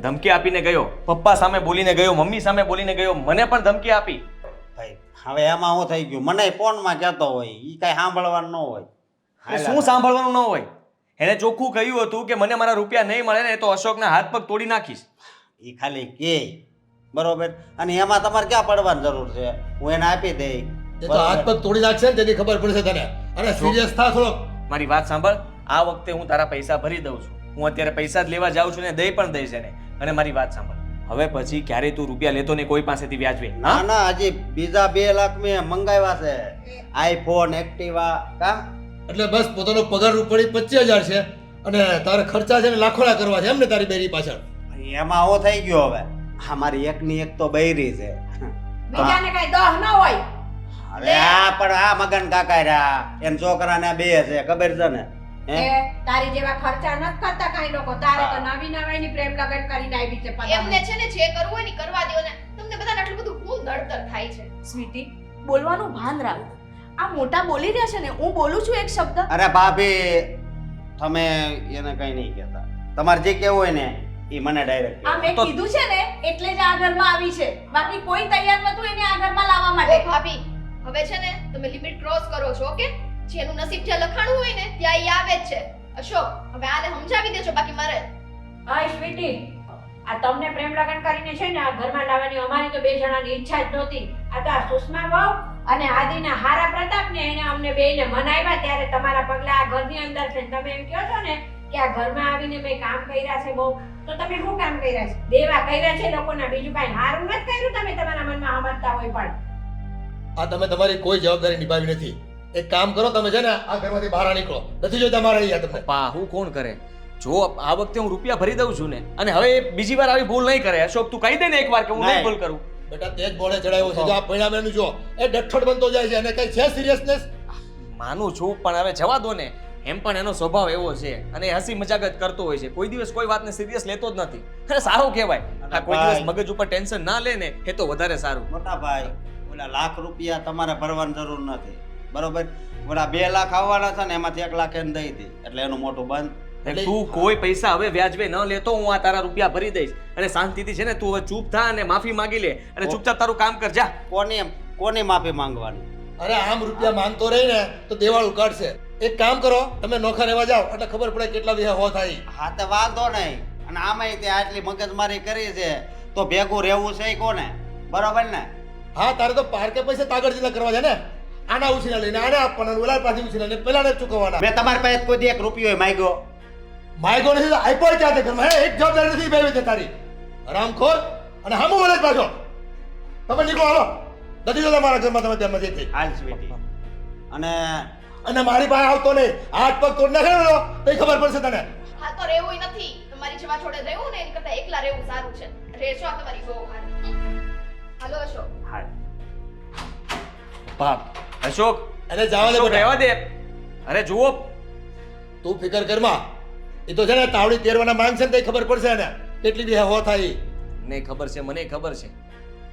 ધમકી આપીને ગયો, પપ્પા સામે બોલીને ગયો, મમ્મી સામે બોલીને ગયો, મને પણ ધમકી આપી. ભાઈ હવે એમાં શું થઈ ગયું? મને ફોનમાં કહેતો હોય, ઈ કઈ સાંભળવાનું ન હોય. એ શું સાંભળવાનું ન હોય? એને ચોખ્ખું કહ્યું હતું કે મને મારા રૂપિયા નહીં મળે ને તો અશોકના હાથ પગ તોડી નાખીશ. ઈ ખાલી કે બરોબર, અને એમાં તમારે ક્યાં પડવાની જરૂર છે? હું એને આપી દઈ. એ તો હાથ પગ તોડી નાખશે ને તેથી ખબર પડશે તને. અને સિરિયસ થા થોડોક. મારી વાત સાંભળ. આ વખતે હું તારા પૈસા ભરી દઉં છું. હું અત્યારે પૈસા જ લેવા જાઉં છું ને દઈ પણ દઈશ એને. અને મારી વાત સાંભળ, હવે પછી ક્યારે તું રૂપિયા લેતો ને કોઈ પાસેથી વ્યાજવે. ના ના, હજી બીજા 2 લાખ મેં મંગાવ્યા છે. IPhone, Activa. કા એટલે બસ પોતાનો પગાર રૂપિયા 25,000 છે અને તારે ખર્ચા છે ને લાખોના કરવા છે એમ ને તારી બેરી પાછળ? એમાં હું થઈ ગયો હવે? હા, મારી એકની એક તો બૈરી છે. બીજાને કઈ દહ ન હોય. અરે આ પણ આ મગન કાકા રહ્યા, એન છોકરાને 2 છે, ખબર છે ને? હે? એ તારી જેવા ખર્ચા નથી કરતા કાંઈ લોકો. તારે તો નવી નવાઈની પ્રેમ લગન કરીને આવી છે પતાવી. એમને છે ને જે કરવું હોય ને કરવા દો ને. તમને બધાને આટલું બધું હું નડતર થાય છે. સ્વીટી, બોલવાનું ભાન રાખ. આ મોટા બોલી રહ્યા છે ને, હું બોલું છું એક શબ્દ. અરે ભાભી, તમે એને કઈ નહીં કહેતા. તમારે જે કેવું હોય ને એ મને ડાયરેક્ટ આ મેં કીધું છે ને એટલે જ આ ઘરમાં આવી છે. બાકી કોઈ તૈયાર નતું એને આ ઘરમાં લાવવા એ માટે. ભાભી, હવે છે ને તમે લિમિટ ક્રોસ કરો છો. ઓકે, જેનું નસીબ જ્યાં લખાણું હોય ને ત્યાં ઈ આવે જ છે. અશોક, હવે આને સમજાવી દેજો, બાકી મારે. હા સ્વીટી, આ તમને પ્રેમ લગન કરીને છે ને આ ઘરમાં લાવવાની અમારી તો 2 જણાની ઈચ્છા જ નહોતી. આ તો આ સુષ્મા વહુ અને આદિના હારા પ્રતાપને એને અમને બેયને મનાવ્યા ત્યારે તમારા પગલા આ ઘરની અંદર છે. તમે એમ કહો છો ને કે આ ઘરમાં આવીને મેં કામ કર્યા છે બહુ, તો તમે શું કામ કર્યા છે? દેવા કર્યા છે લોકોના, બીજું કાંઈ હારું નથી કર્યું. તમે તમારા મનમાં સમજતા હોય પણ આ તમે તમારી કોઈ જવાબદારી નિભાવી નથી. એક કામ કરો, તમે છે ને આ ઘરમાંથી બહાર નીકળો. નથી જોઈતા મારા અહીંયા તમને. પપ્પા, હું કોણ કરે? જો આ વખતે હું રૂપિયા ભરી દઉં છું ને, અને હવે એ બીજી વાર આવી ભૂલ નહીં કરે. અશોક, તું કહી દે ને એકવાર કે હું નહીં ભૂલ કરું. બેટા તેજ બોળે ચડાવ્યો છે. જો આ પરિણામ એનું જો એ ડઠ્ઠડ બનતો જાય છે અને કઈ છે સિરિયસનેસ? માનું છું, પણ હવે જવા દો ને. એમ પણ એનો સ્વભાવ એવો છે અને હસી મજાક જ કરતો હોય છે. કોઈ દિવસ કોઈ વાતને સિરિયસ લેતો જ નથી. અને સારું કહેવાય. આ કોઈ દિવસ મગજ ઉપર ટેન્શન ના લે ને એ તો વધારે સારું. મોટા ભાઈ, ઓલા લાખ રૂપિયા તમારે ભરવાની જરૂર નથી, બરોબર? ઓલા 2 લાખ આવવાના છે ને એમાંથી 1 લાખ એને દઈ દે એટલે એનું મોટું બંધ. એટલે તું કોઈ પૈસા હવે વ્યાજવે ન લેતો, હું આ તારા રૂપિયા ભરી દઈશ. અને શાંતિથી છે ને તું હવે ચૂપ થા અને માફી માંગી લે અને ચૂપચાપ તારું કામ કર જા. કોની માફી માંગવાની? અરે આમ રૂપિયા માંગતો રહી ને તો દેવાળ ઉકાળશે. એક કામ કરો, તમે નોખા રહેવા જાઓ એટલે ખબર પડે કેટલા વિહા હો થાય. હા તો વાંધો નહીં. અને આમાંય તે આટલી મગજમારી કરી છે તો ભેગું રહેવું છે ઈ કોને? બરોબર ને? હા, તારે તો પાર્કે પૈસા તાગડ જેટલા કરવા છે ને. આના ઉછીના લઈને આને આપવાના, ઓલા પાસે ઉછીના લઈને પેલાને ચૂકવવાના. મેં તમારી પાસે કોઈ દી 1 રૂપિયો માંગ્યો? માયગો નથી તો આઈપોડ ક્યાં છે ઘરમાં? હે, એક જવાબદારી નથી ભાઈ છે તારી. હરામખોર અને હામું બોલે જ પાછો. તમે નીકળો, હાલો. નથી જોતા મારા ઘરમાં તમે તેમ નથી. હાલ સ્વીટી. અને મારી પાસે આવતો નહીં. હાથ પગ તોડ નાખે ને તો ખબર પડશે તને. હા તો રહેવું નથી. તમારી જેવા જોડે રહેવું ને એની કરતા એકલા રહેવું સારું છે. રહેજો આ તમારી બહુ હારી. હાલો અશોક. હા બાપ, અશોક, એને જવા દે અશોક, બેટા. રહેવા દે. અરે જુઓ, તું ફિકર કરમાં. એ તો છે ને તાવડી તેરવાના માંગ છે ને તઈ ખબર પડશે એને કેટલી બી હો થાય ઈ. મને ખબર છે, મને ખબર છે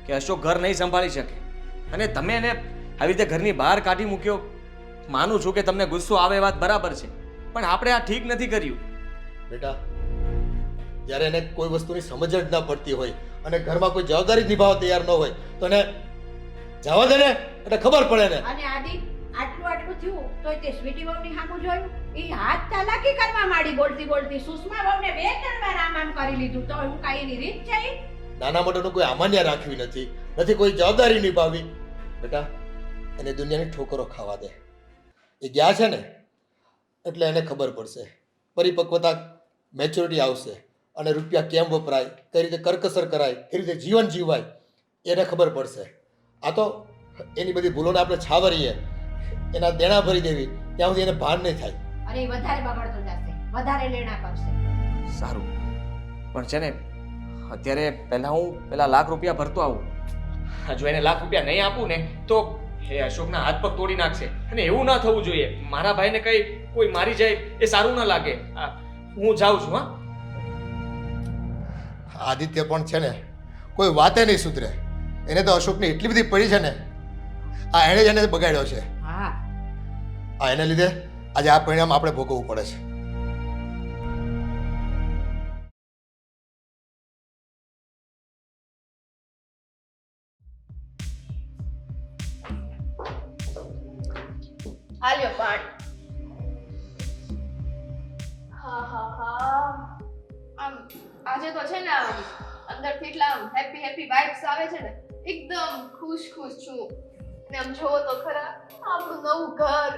કે અશોક ઘર નહીં સંભાળી શકે અને તમે એને આવી રીતે ઘરની બહાર કાઢી મૂક્યો. માનું છું કે તમને ગુસ્સો આવે, વાત બરાબર છે, પણ આપણે આ ઠીક નથી કર્યું. બેટા, જ્યારે એને કોઈ વસ્તુની સમજ જ ના પડતી હોય અને ઘરમાં કોઈ જવાબદારી નિભાવવા તૈયાર ન હોય તો એને જવા દે ને એટલે ખબર પડે ને. અને આદિ આટલું થયું તોય તે સ્વીટી વહુની સામું જોયું. એ હાથ ચાલાકી કરવા માંડી બોલતી સુષ્મા વહુને 2-3 વાર આમ કરી લીધું. તો હું કાંઈ એની રીત છે ઈ? નાના મોટાનું કોઈ અમાન્ય રાખવી નથી કોઈ જવાબદારી નિભાવી. બેટા, એને દુનિયાની ઠોકરો ખાવા દે. એ ગયા છે ને એટલે એને ખબર પડશે, પરિપક્વતા મેચ્યોરિટી આવશે અને રૂપિયા કેમ વપરાય, કઈ રીતે કરકસર કરાય, કઈ રીતે જીવન જીવાય એને ખબર પડશે. આ તો એની બધી ભૂલોને આપણે છાવરીએ, એના દેણા ભરી દેવી ત્યાં સુધી એને ભાન નહીં થાય. અને એ વધારે બગડતો જશે, વધારે લેણા કરશે. સારું, પણ છે ને અત્યારે પહેલાં હું પેલા ₹1,00,000 ભરતો આવું. જો એને ₹1,00,000 નહીં આપું ને તો એ અશોકના હાથ પગ તોડી નાખશે અને એવું ના થવું જોઈએ. મારા ભાઈને કઈ કોઈ મારી જાય એ સારું ના લાગે. હું જાઉં છું. હા, આદિત્ય પણ છે ને કોઈ વાતે નહીં સુધરે. એને તો અશોકની એટલી બધી પડી છે ને, આ એણે જ એને બગાડ્યો છે. હા, એને લીધે આજે આ પરિણામ આપણે ભોગવવું પડે છે. હાલ્યો પાણી. હા આમ આજે તો છે ને આમ અંદરથી એટલા આમ હેપી વાઇબ્સ આવે છે ને, એકદમ ખુશ છું. ને આમ જોવો તો ખરા આપણું નવું ઘર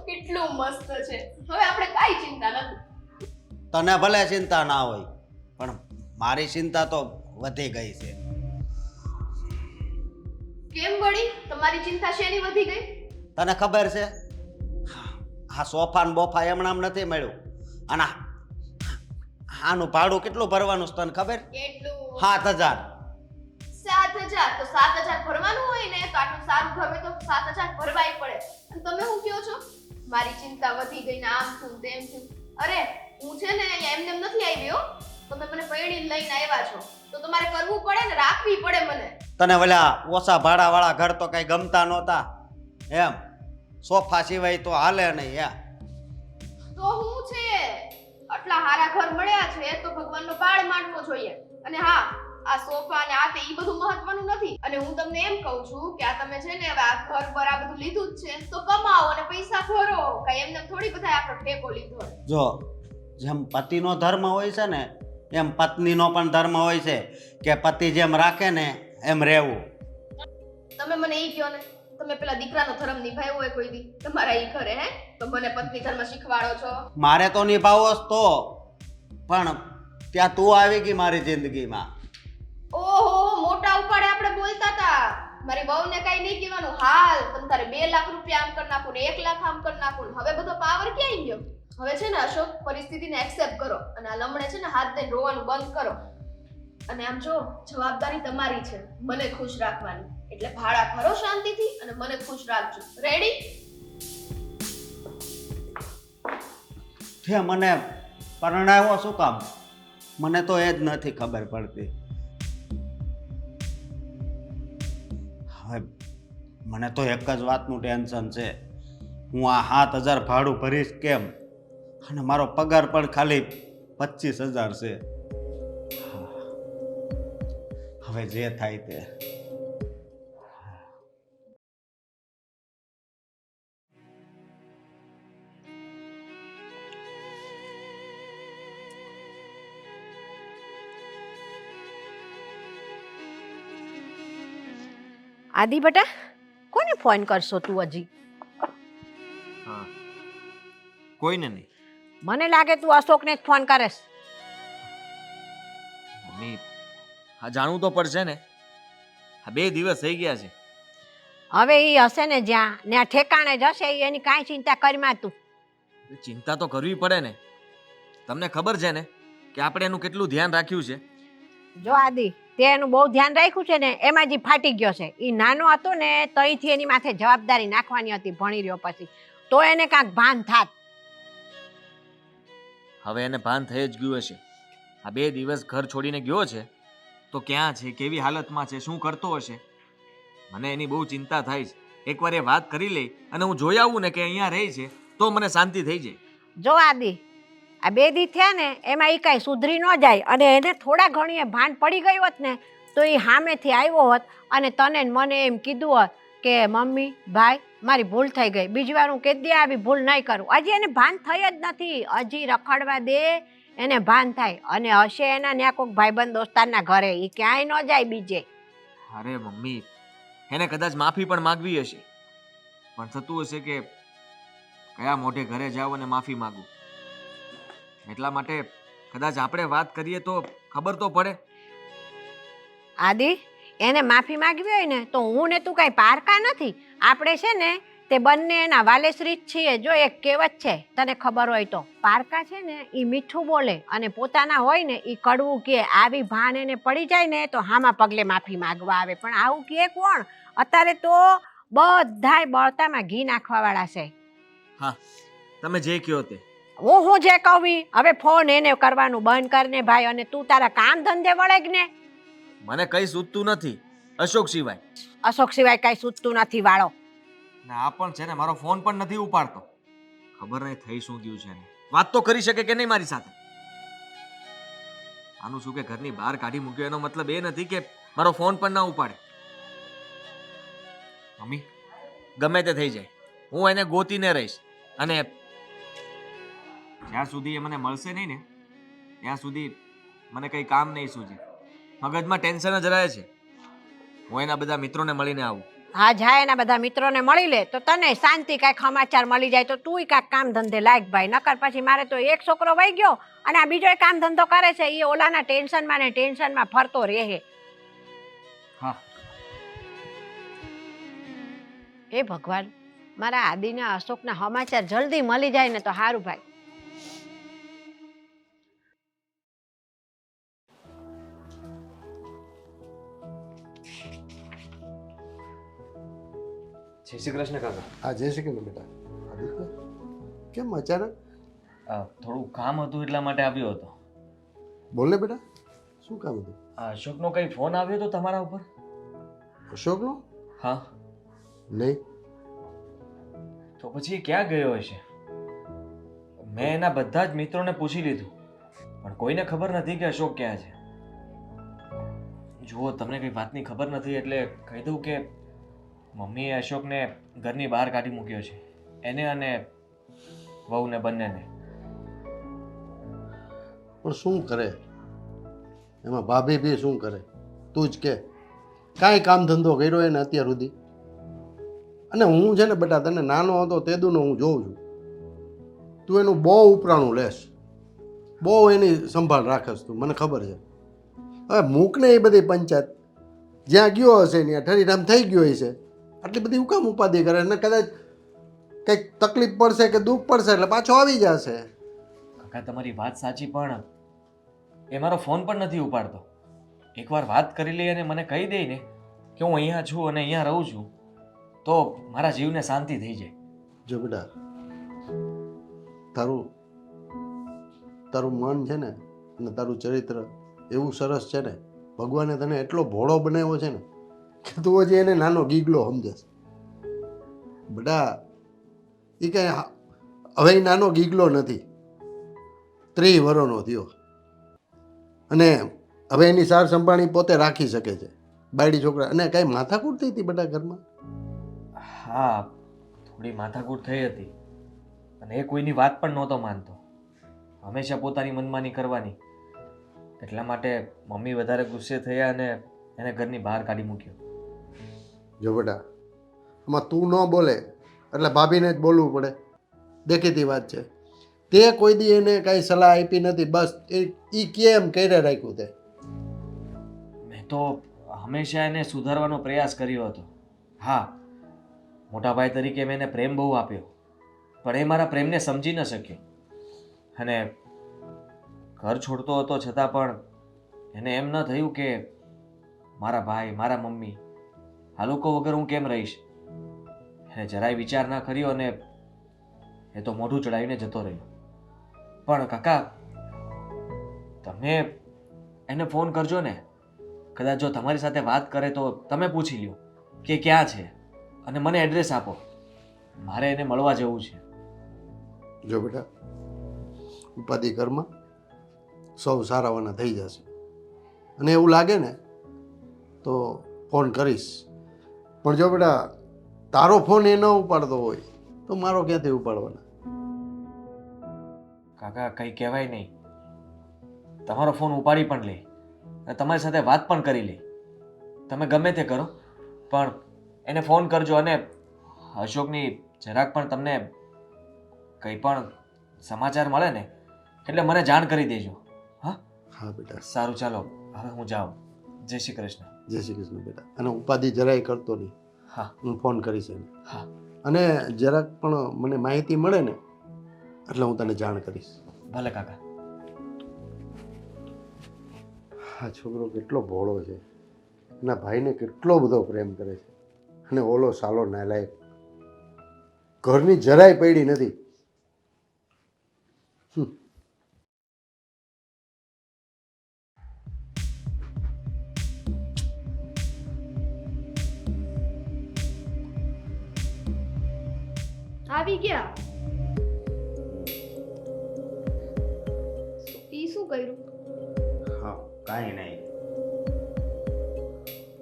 કેટલું મસ્ત છે. હવે આપણે કાંઈ ચિંતા નથી. તને ભલે ચિંતા ના હોય પણ મારી ચિંતા તો વધી ગઈ છે. કેમ વળી તમારી ચિંતા શેની વધી ગઈ? તને ખબર છે આ સોફા ને બોફા એમણામ નથી મળ્યું અને આનું ભાડું કેટલું ભરવાનું છે તને ખબર? કેટલું? 7,000. 7,000? તો 7,000 ભરવાનું હોય ને તો આટલું સારું ઘર હોય તો 7,000 ભરવાય પડે. અને તમે શું કહો છો મારી ચિંતા વધી ગઈ ને આમ છું તેમ છું? અરે હું છે ને અહીંયા એમને એમ નથી આવી હો. તમે મને પૈણીને લઈને આવ્યા છો તો તમારે કરવું પડે ને, રાખવી પડે મને. તને ઓલા ઓછા ભાડાવાળા ઘર તો કઈ ગમતા નહોતા એમ? સોફા સિવાય તો હાલે નહીં યા. તો હું છે આટલા હારા ઘર મળ્યા છે તો ભગવાનનો બાળ માનવો જોઈએ. અને હા, આ સોફા ને આ તે ઈ બધું મહત્વનું નથી. અને હું તમને એમ કહું છું કે આ તમે છે ને હવે આ ઘર પર આ બધું લીધું જ છે તો કમાઓ અને પૈસા ભરો. કઈ એમને થોડી બધા આપણો ઠેકો લીધો હોય. જો જેમ પતિનો ધર્મ હોય છે ને એમ પત્નીનો પણ ધર્મ હોય છે કે પતિ જેમ રાખે ને એમ રહેવું. તમે મને ઈ કહો ને, તમે પેલા દીકરાનો ધર્મ નિભાવ્યો હોય કોઈ દી તમારા ઈ ઘરે? હે તો મને પત્ની ધર્મ શીખવાડો છો? મારે તો નિભાવો જ તો, પણ ત્યાં તું આવી ગઈ મારી જિંદગીમાં. ઓહો, મોટા ઉપાડે આપણે બોલતા હતા. મારી વહુને કઈ નહીં કહેવાનું. હાલ તમ તારે 2 લાખ રૂપિયા આમ કરી નાખું ને 1 લાખ આમ કરી નાખું. હવે બધો પાવર ક્યાં ગયો? હવે છે ને અશોક, પરિસ્થિતિને એક્સેપ્ટ કરો અને આ લમણે છે ને હાથ દઈને રોવાનું બંધ કરો. અને આમ જો જવાબદારી તમારી છે મને ખુશ રાખવાની. એટલે ભાડા ભરો શાંતિથી અને મને ખુશ રાખજો. રેડી? તે મને પરણાવ્યો શું કામ? મને તો એ જ નથી ખબર પડતી. હવે મને તો એક જ વાતનું ટેન્શન છે, હું આ 7,000 ભાડું ભરીશ કેમ? અને મારો પગાર પણ ખાલી 25,000 છે. હવે જે થાય તે. આદિ બેટા, કોને ફોન કરશો તું હજી? હા, કોઈને નહીં. મને લાગે તું અશોકને જ ફોન કરેશ. મમ્મી, હા જાણવું તો પડશે ને. આ 2 દિવસ થઈ ગયા છે. હવે એ હશે ને જ્યાં ને આ ઠેકાણે જશે એની કાંઈ ચિંતા કરીમાં તું. ચિંતા તો કરવી પડે ને. તમને ખબર છે ને કે આપણે એનું કેટલું ધ્યાન રાખ્યું છે. જો આદિ, તે એનું બહુ ધ્યાન રાખ્યું છે ને એમાં જ ફાટી ગયો છે. એ નાનો હતો ને તો અહીંથી એની માથે જવાબદારી નાખવાની હતી ભણી રહ્યો પછી, તો એને કાંઈક ભાન થાત. હવે એને ભાન થઈ જ ગયું હશે. આ 2 દિવસ ઘર છોડીને ગયો છે તો ક્યાં છે, કેવી હાલતમાં છે, શું કરતો હશે? મને એની બહુ ચિંતા થાય છે. એકવાર એ વાત કરી લે અને હું જોઈ આવું ને કે અહીંયા રહે છે તો મને શાંતિ થઈ જાય. જો આદિ, આ 2 દી થયા ને એમાં એ કાંઈ સુધરી ન જાય, અને એને થોડા ઘણીએ ભાન પડી ગયું હોત ને તો એ સામેથી આવ્યો હોત અને તને ને મને એમ કીધું હોત કે મમ્મી ભાઈ મારી ભૂલ થઈ ગઈ, બીજી વાર હું કેદી આવી ભૂલ નહીં કરું. હજી એને ભાન થઈ જ નથી, હજી રખડવા દે, એને ભાન થાય. અને હશે એના ત્યાં કોઈક ભાઈબંધ દોસ્તારના ઘરે, એ ક્યાંય ન જાય બીજે. અરે મમ્મી, એને કદાચ માફી પણ માગવી હશે, પણ થતું હશે કે કયા મોઢે ઘરે જાવ અને માફી માગું. એટલા માટે કદાચ આપણે વાત કરીએ તો ખબર તો પડે. આદિ, એને માફી માંગવી હોય ને તો હું ને તું કાંઈ પારકા નથી. આપણે છે ને તે બંને એના વાલેશ્રી જ છીએ. જો એક કહેવત છે, તને ખબર હોય તો, પારકા છે ને એ મીઠું બોલે અને પોતાના હોય ને એ કડવું કહે. આવી ભાન એને પડી જાય ને તો હામા પગલે માફી માંગવા આવે. પણ આવું કહે કોણ? અત્યારે તો બધાય બળતામાં ઘી નાખવાવાળા છે. હા, તમે જે કહો તે. હું જે કહું હવે ફોન એને કરવાનું બંધ કરને ભાઈ, અને તું તારા કામ ધંધે વળેગ ને. મને કઈ સૂઝતું નથી અશોક સિવાય. અશોક સિવાય કાંઈ સૂચતું નથી વાળો. ને આ પણ છે ને મારો ફોન પણ નથી ઉપાડતો. ખબર નહીં થઈ શું ગયું છે એને. વાત તો કરી શકે કે નહીં મારી સાથે? આનું શું કે ઘરની બહાર કાઢી મૂક્યો એનો મતલબ એ નથી કે મારો ફોન પણ ના ઉપાડે. મમ્મી, ગમે તે થઈ જાય, હું એને ગોતીને રહીશ. અને જ્યાં સુધી એ મને મળશે નહીં ને ત્યાં સુધી મને કંઈ કામ નહીં સૂઝે. મગજમાં ટેન્શન જ રહે છે. હું એના બધા મિત્રોને મળીને આવું. હા, જાય એના બધા મિત્રોને મળી લે તો તને શાંતિ, કાંઈક સમાચાર મળી જાય તો તુંય કાંઈક કામ ધંધે લાયક ભાઈ. નકર પછી મારે તો એક છોકરો વહી ગયો અને આ બીજો કામ ધંધો કરે છે, એ ઓલાના ટેન્શનમાં ને ટેન્શનમાં ફરતો રહે. હા, હે ભગવાન, મારા આદિના અશોકના સમાચાર જલ્દી મળી જાય ને તો સારું ભાઈ. જય શ્રી કૃષ્ણ કાકા. હા, જય શ્રી કૃષ્ણ બેટા. આદિત્ય, કેમ અચાનક? થોડું કામ હતું એટલા માટે આવ્યો હતો. બોલ ને બેટા, શું કામ હતું? અશોકનો કઈ ફોન આવ્યો હતો તમારા ઉપર? અશોકનો? હા. નહીં. તો પછી એ ક્યાં ગયો હશે? મેં એના બધા જ મિત્રોને પૂછી લીધું પણ કોઈને ખબર નથી કે અશોક ક્યાં છે. જુઓ, તમને કઈ વાતની ખબર નથી એટલે કહી દઉં કે મમ્મીએ અશોકને ઘરની બહાર કાઢી મૂક્યો છે, એને અને વહુને બંનેને. પણ શું કરે એમાં? ભાભી બી શું કરે? તું જ કે. કાંઈ કામ ધંધો કર્યો એને અત્યાર સુધી? અને હું છે ને બેટા, તને નાનો હતો તેદુનો હું જોઉં છું, તું એનું બહુ ઉપરાણું લેશ, બહુ એની સંભાળ રાખસ તું, મને ખબર છે. હવે મૂકને એ બધી પંચાયત, જ્યાં ગયો હશે ત્યાં ઠરીરામ થઈ ગયો હશે, આટલી બધી હું કામ ઉપાધિ કરે? અને કદાચ કંઈક તકલીફ પડશે કે દુઃખ પડશે એટલે પાછો આવી જશે. કાકા, તમારી વાત સાચી પણ એ મારો ફોન પણ નથી ઉપાડતો. એકવાર વાત કરી લઈ અને મને કહી દે ને કે હું અહીંયા છું અને અહીંયા રહું છું તો મારા જીવને શાંતિ થઈ જાય. જો બેટા, તારું મન છે ને અને તારું ચરિત્ર એવું સરસ છે ને, ભગવાને તને એટલો ભોળો બનાવ્યો છે ને કે તું હજી એને નાનો ગીગલો સમજે. બેટા, એ કાંઈ હવે એ નાનો ગીગલો નથી, 30 વર્ષનો થયો અને હવે એની સાર સંભાળી પોતે રાખી શકે છે. બાયડી છોકરા અને કાંઈ માથાકૂટ થઈ હતી બેટા ઘરમાં? હા, થોડી માથાકૂટ થઈ હતી અને એ કોઈની વાત પણ નહોતો માનતો. હંમેશા પોતાની મનમાની કરવાની. એટલા માટે મમ્મી વધારે ગુસ્સે થયા અને એને ઘરની બહાર કાઢી મૂક્યો. જો બેટા, આમાં તું ન બોલે એટલે ભાભીને જ બોલવું પડે, દેખીતી વાત છે. તે કોઈ દી એને કાંઈ સલાહ આપી નથી, બસ એ કેમ કરે રાખ્યું તે. મેં તો હંમેશા એને સુધારવાનો પ્રયાસ કર્યો હતો. હા, મોટા ભાઈ તરીકે મેં એને પ્રેમ બહુ આપ્યો પણ એ મારા પ્રેમને સમજી ન શક્યો અને ઘર છોડતો હતો છતાં પણ એને એમ ન થયું કે મારા ભાઈ, મારા મમ્મી, આ લોકો વગર હું કેમ રહીશ. એને જરાય વિચાર ના કર્યો અને એ તો મોઢું ચડાવીને જતો રહ્યો. પણ કાકા તમે એને ફોન કરજો ને. કદાચ જો તમારી સાથે વાત કરે તો તમે પૂછી લ્યો કે ક્યાં છે અને મને એડ્રેસ આપો. મારે એને મળવા જવું છે. જો બેટા, ઉપાધિ ઘરમાં સૌ સારાવાના થઈ જશે, અને એવું લાગે ને તો ફોન કરીશ. પણ જો બેટા તારો ફોન એ ન ઉપાડતો હોય તો મારો ક્યાંથી ઉપાડવાના? કાકા કંઈ કહેવાય નહીં. તમારો ફોન ઉપાડી પણ લે અને તમારી સાથે વાત પણ કરી લે. તમે ગમે તે કરો પણ એને ફોન કરજો. અને અશોકની જરાક પણ તમને કંઈ પણ સમાચાર મળે ને એટલે મને જાણ કરી દેજો. હા હા બેટા. સારું, ચાલો હવે હું જાઉં. જય શ્રી કૃષ્ણ. જય શ્રી કૃષ્ણ બેટા. અને ઉપાધિ જરાય કરતો નહીં. હા હું ફોન કરીશ એને. હા અને જરાક પણ મને માહિતી મળે ને એટલે હું તને જાણ કરીશ. ભલે કાકા. આ છોકરો કેટલો ભોળો છે, એના ભાઈને કેટલો બધો પ્રેમ કરે છે, અને ઓલો સાલો નાલાયક ઘરની જરાય પડી નથી. આવી ગયા. ઈ શું કર્યું? હા, કાંઈ નહીં.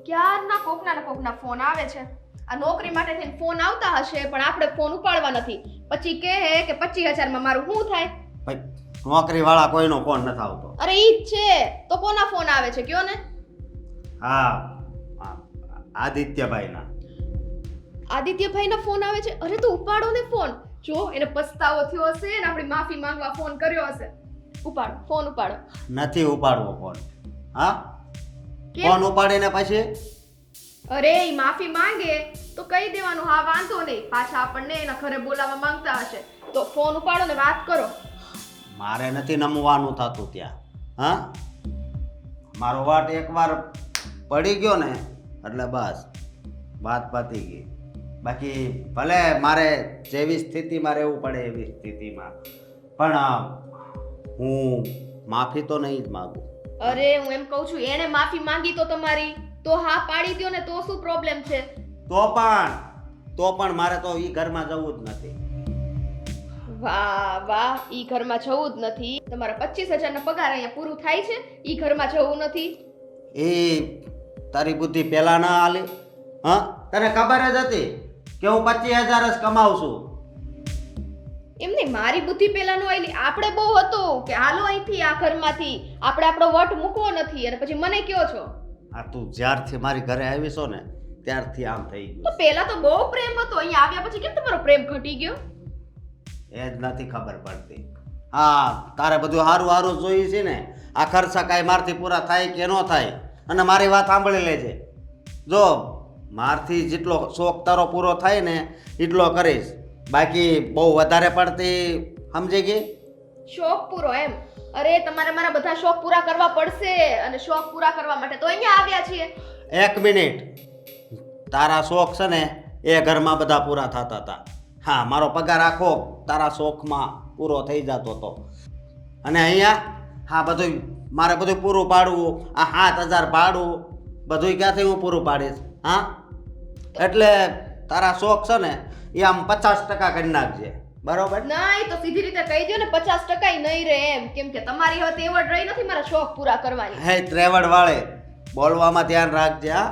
ક્યારના કોકના ને કોકના ફોન આવે છે. આ નોકરી માટે થઈને ફોન આવતા હશે, પણ આપણે ફોન ઉપાડવા નથી. પછી કહે કે 25,000 માં મારું શું થાય? ભાઈ નોકરીવાળા કોઈનો ફોન નથી આવતો. અરે ઈ જ છે તો કોના ફોન આવે છે કયો ને? હા, આદિત્યભાઈના. આદિત્યભાઈના ફોન આવે છે. અરે તો ઉપાડો ને ફોન. જો એને પસ્તાવો થયો હશે ને આપણી માફી માંગવા ફોન કર્યો હશે. ઉપાડો ફોન, ઉપાડો. નથી ઉપાડવો ફોન. હા, કેમ? ફોન ઉપાડીને પછી અરે ઈ માફી માંગે તો કહી દેવાનું હા વાંધો નહીં. પાછા આપણને એના ઘરે બોલાવવા માંગતા હશે તો ફોન ઉપાડો ને વાત કરો. મારે નથી નમવાનું થતું ત્યાં. હા, મારો વાટ એકવાર પડી ગયો ને એટલે બસ વાત પતી ગઈ. બાકી ભલે મારે જેવી સ્થિતિમાં રહેવું પડે એવી સ્થિતિમાં, પણ હું માફી તો નહીં જ માગું. અરે હું એમ કહું છું એને માફી માંગી તો તમારી તો હા પાડી દ્યો ને, તો શું પ્રોબ્લેમ છે? તો પણ મારે તો ઈ ઘરમાં જવું જ નથી. વાહ વાહ, ઈ ઘરમાં જવું જ નથી. તમારા 25,000 ના પગાર અહીંયા પૂરું થાય છે, ઈ ઘરમાં જવું નથી. એ તારી બુદ્ધિ પહેલા ના આલી? હા, તને ખબર જ હતી કે હું 25,000 જ કમાઉં છું. એમની મારી બુદ્ધિ પેલા નો આઈલી. આપણે બહુ હતું કે હાલો અહીંથી આ ઘરમાંથી આપણે આપણો વટ મૂકવો નથી, અને પછી મને કયો છો? આ તું જ્યારથી મારી ઘરે આવી છો ને ત્યારથી આમ થઈ તો ગયું. પેલા તો બહુ પ્રેમ હતો, અહીંયા આવ્યા પછી કેમ તમારો પ્રેમ ઘટી ગયો? એ જ નથી ખબર પડતી. હા, તારે બધું સારું સારું જોયું છે ને. આ ખર્ચા કાંઈ મારથી પૂરા થાય કે ન થાય, અને મારી વાત સાંભળી લેજે. જો મારથી જેટલો શોખ તારો પૂરો થાય ને એટલો કરીશ, બાકી બહુ વધારે પડતી સમજી ગઈ? શોખ પૂરો એમ? અરે તમારે મારા બધા શોખ પૂરા કરવા પડશે, અને શોખ પૂરા કરવા માટે તો અહીંયા આવ્યા છીએ. એક મિનિટ, તારા શોખ છે ને એ ઘરમાં બધા પૂરા થતા હતા. હા, મારો પગાર આખો તારા શોખમાં પૂરો થઈ જતો હતો, અને અહીંયા હા બધું મારે બધું પૂરું પાડવું. આ 7,000 ભાડું બધું ક્યાંથી હું પૂરું પાડીશ? હા, એટલે તારા શોખ છે ને એ આમ 50% કરી નાખજે, બરોબર? નહીં તો સીધી રીતે કહી દો ને 50% નહીં રહે એમ, કેમ કે તમારી હવે તેવડ રહી નથી મારા શોખ પૂરા કરવાની. હે ત્રેવડ વાળે બોલવામાં ધ્યાન રાખજે. હા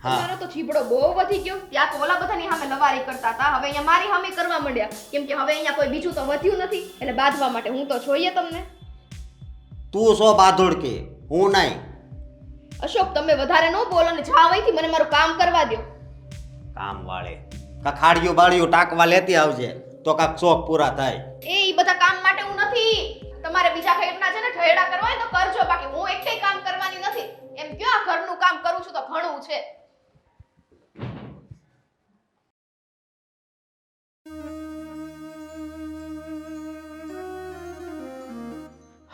હા, તમારો તો જીબડો બહુ વધી ગયો. ત્યાં તો ઓલા બધાની સામે લવારી કરતા હતા, હવે અહીંયા મારી સામે કરવા માંડ્યા, કેમ કે હવે અહીંયા કોઈ બીજું તો વધ્યું નથી, એટલે બાંધવા માટે હું તો જોઈએ તમને. તું સો બાધુડકી, હું નહીં. અશોક તમે વધારે ન બોલો ને જાવ અહીંથી, મને મારું કામ કરવા દો. કામ વાળે ખાડિયું બાળિયું ટાંકવા લેતી આવજે તો કાંક શોખ પૂરા થાય. એ બધા કામ માટે હું નથી. તમારે બીજા ઘરના છે ને ઢેડા કરવા હોય તો કરજો, બાકી હું એકટેય કામ કરવાની નથી. એમ કયો આ ઘરનું કામ કરું છું તો ઘણું છે.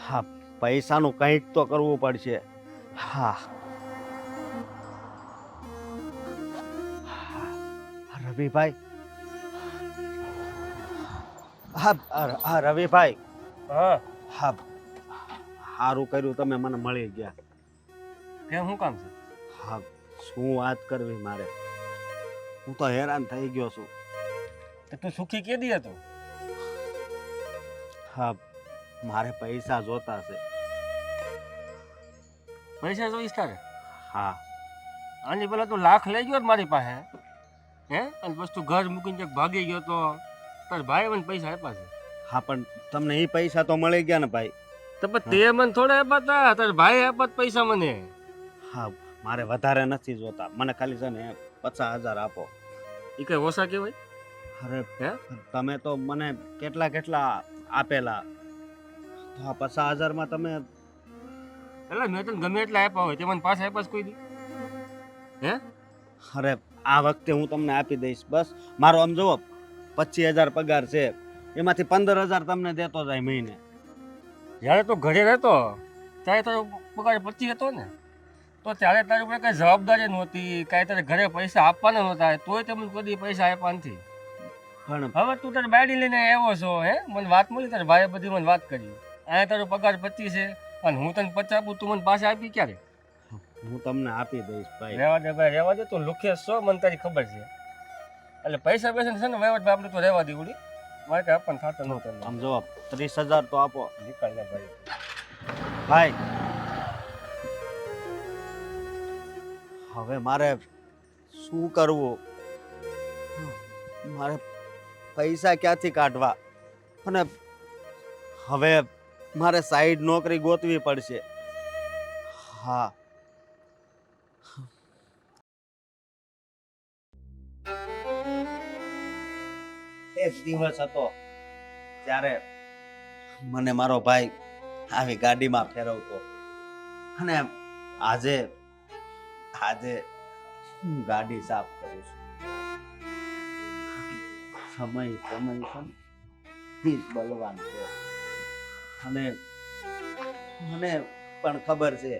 હા, પૈસાનું કંઈક તો કરવું પડશે. હા, રવિભાઈ હા રવિભાઈ, હા હા સારું કર્યું તમે મને મળી ગયા. કેમ શું કામ છે? હા, શું વાત કરવી મારે, હું તો હેરાન થઈ ગયો છું. તો તું સુખી કેદી હતો? હા, મારે પૈસા જોતા છે. પૈસા જોઈશ તારે? હા, આની પેલા તું લાખ લઈ ગયો ને મારી પાસે, હે? અને પછી તું ઘર મૂકીને ક્યાંક ભાગી ગયો તો તારા ભાઈ મને પૈસા આપ્યા છે. હા પણ તમને એ પૈસા તો મળી ગયા ને ભાઈ. તો પણ તે મને થોડા આપ્યા હતા, તારા ભાઈ આપ્યા તા પૈસા મને. હા, મારે વધારે નથી જોતા, મને ખાલી છે ને 50,000 આપો. એ કઈ ઓછા કહેવાય? અરે હે? તમે તો મને કેટલા કેટલા આપેલા, તો આ 50,000 તમે એટલે મેં તને ગમે એટલા આપ્યા હોય તે મને પાછા આપ્યા જ કોઈ દી, હે? અરે આ વખતે હું તમને આપી દઈશ. બસ મારો આમ જુઓ 25,000 પગાર છે, એમાંથી 15,000 તમને દેતો જાય મહિને. જ્યારે તું ઘરે રહેતો ત્યારે તારો પગાર 25 હતો ને, તો ત્યારે તારી ઉપર કઈ જવાબદારી નહોતી, કાંઈ તારે ઘરે પૈસા આપવાના નહોતા, તોય તે મને કોઈ દી પૈસા આપ્યા નથી. પણ હવે તું તારી બાયડી લઈને આવ્યો છો, હે? મને વાત મળી, તારા ભાઈએ બધી મને વાત કરી, અહીંયા તારો પગાર 25 છે અને હું તને 50 આપું, તું મને પાછા આપી ક્યારે? હું તમને આપી દઈશ ભાઈ. રહેવા દે ભાઈ, રહેવા દે, તું લુખેશ છો, મને તારી ખબર છે. એટલે પૈસા પૈસા છે ને વહીવટ આપણે તો રહેવા દે ઉડી, મારે કાંઈ આપવાનું થતું નહોતું. આમ જુઓ 30,000 તો આપો નીકળ ને ભાઈ. ભાઈ. હવે મારે શું કરવું, મારે પૈસા ક્યાંથી કાઢવા, અને હવે મારે સાઈડ નોકરી ગોતવી પડશે. હા, એક દિવસ હતો ત્યારે મને મારો ભાઈ આવી ગાડીમાં ફેરવતો, અને આજે હું ગાડી સાફ કરું છું. સમય છે ને ઈ જ બલવાન છે, અને મને પણ ખબર છે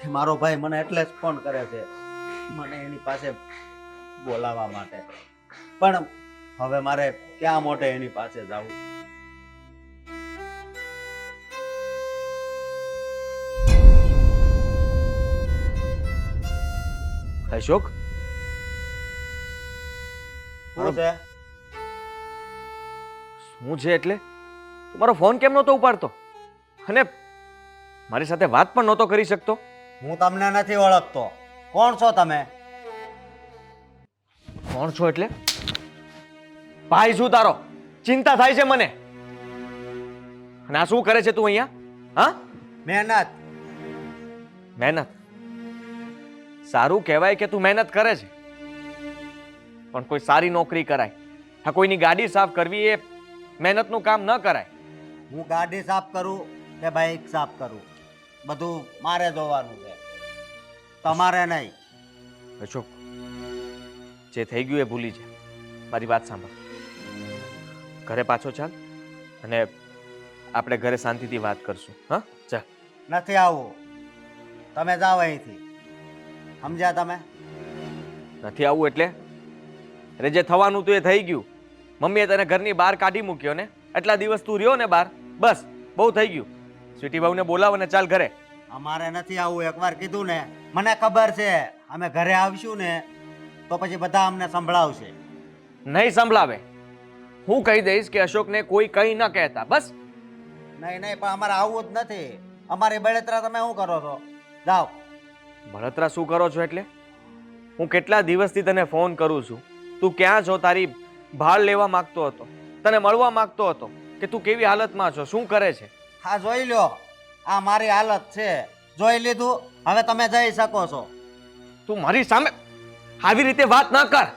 કે મારો ભાઈ મને એટલે જ ફોન કરે છે, મને એની પાસે બોલાવવા માટે. પણ હવે મારે ક્યાં મોટે એની પાસે જવું? અશોક, શું છે? શું છે એટલે? તું મારો ફોન કેમ નહોતો ઉપાડતો અને મારી સાથે વાત પણ નહોતો કરી શકતો? હું તમને નથી ઓળખતો. કોણ છો તમે? કોણ છો એટલે? ભાઈ શું તારો? ચિંતા થાય છે મને. અને આ શું કરે છે તું અહીંયા? હા, મહેનત. મહેનત? સારું કહેવાય કે તું મહેનત કરે છે, પણ કોઈ સારી નોકરી કરાય. હા, કોઈની ગાડી સાફ કરવી એ મહેનતનું કામ ન કરાય. હું ગાડી સાફ કરું કે બાઇક સાફ કરું, બધું મારે જોવાનું છે, તમારે નહીં. અશોક, જે થઈ ગયું એ ભૂલી જા. મારી વાત સાંભળ, ઘરે પાછો ચાલ અને આપણે ઘરે શાંતિથી વાત કરશું. હા, ચાલ. નથી આવવું, તમે જાઓ અહીંથી. સમજ્યા તમે? નથી આવવું એટલે? અરે જે થવાનું તું એ થઈ ગયું. મમ્મીએ તને ઘરની બહાર કાઢી મૂક્યો ને, એટલા દિવસ તું રહ્યો ને બહાર, બસ બહુ થઈ ગયું. સ્વીટી બાઉને બોલાવ અને ચાલ ઘરે. અમારે નથી આવવું, એકવાર કીધું ને. મને ખબર છે અમે ઘરે આવશું ને તો પછી બધા અમને સંભળાવશે. નહીં સંભળાવે. હું કહી દઈશ કે અશોકને કોઈ કંઈ ન કહેતા, બસ. નહીં નહીં, પણ અમારે આવવું જ નથી. અમારી બળતરા તમે શું કરો છો? જાઓ. બળતરા શું કરો છો એટલે? હું કેટલા દિવસથી તને ફોન કરું છું, તું ક્યાં છો? તારી ભાળ લેવા માંગતો હતો, તને મળવા માંગતો હતો કે તું કેવી હાલતમાં છો, શું કરે છે. હા, જોઈ લ્યો, આ મારી હાલત છે. જોઈ લીધું, હવે તમે જઈ શકો છો. તું મારી સામે આવી રીતે વાત ન કર.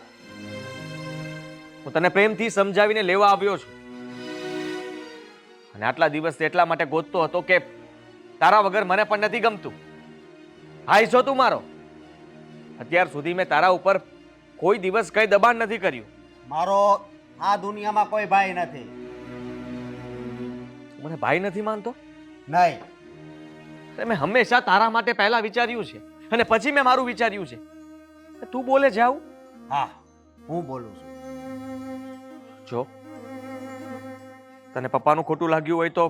હું તને પ્રેમથી સમજાવીને લેવા આવ્યો છું, અને આટલા દિવસ એટલા માટે ગોતતો હતો કે તારા વગર મને પણ નથી ગમતું. ભાઈ છો તું મારો. અત્યાર સુધી મેં તારા ઉપર કોઈ દિવસ કઈ દબાણ નથી કર્યું. મારો આ દુનિયામાં કોઈ ભાઈ નથી. તું મને ભાઈ નથી માનતો? નહીં. મેં હંમેશા તારા માટે પહેલા વિચાર્યું છે અને પછી મેં મારું વિચાર્યું છે. તું બોલે જાવ. હા, હું બોલું છું. જો, તને પપ્પાનું ખોટું લાગ્યું હોય તો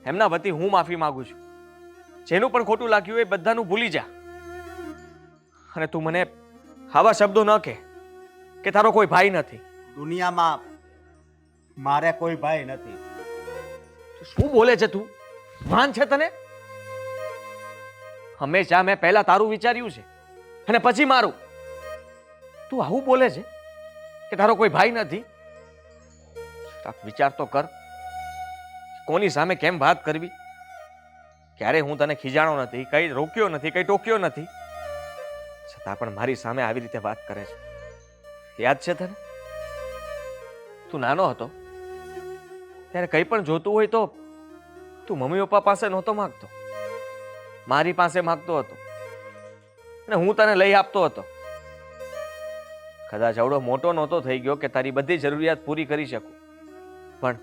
એમના વતી હું માફી માંગુ છું. જેનું પણ ખોટું લાગ્યું હોય એ બધાનું ભૂલી જા. અને તું મને આવા શબ્દો ન કહે કે તારો કોઈ ભાઈ નથી. દુનિયામાં મારે કોઈ ભાઈ નથી. શું બોલે છે તું? ભાન છે તને? હંમેશા મેં પહેલા તારું વિચાર્યું છે અને પછી મારું. તું આવું બોલે છે કે તારો કોઈ ભાઈ નથી? વિચાર તો કર, કોની સામે કેમ વાત કરવી. ક્યારે હું તને ખીજાણો નથી, કઈ રોક્યો નથી, કઈ ટોક્યો નથી, છતાં પણ મારી સામે આવી રીતે વાત કરે છે. યાદ છે તને? તું નાનો હતો ત્યારે કંઈ પણ જોતું હોય તો તું મમ્મી પપ્પા પાસે નહોતો માંગતો, મારી પાસે માંગતો હતો અને હું તને લઈ આપતો હતો. કદાચ આવડો મોટો નહોતો થઈ ગયો કે તારી બધી જરૂરિયાત પૂરી કરી શકું, પણ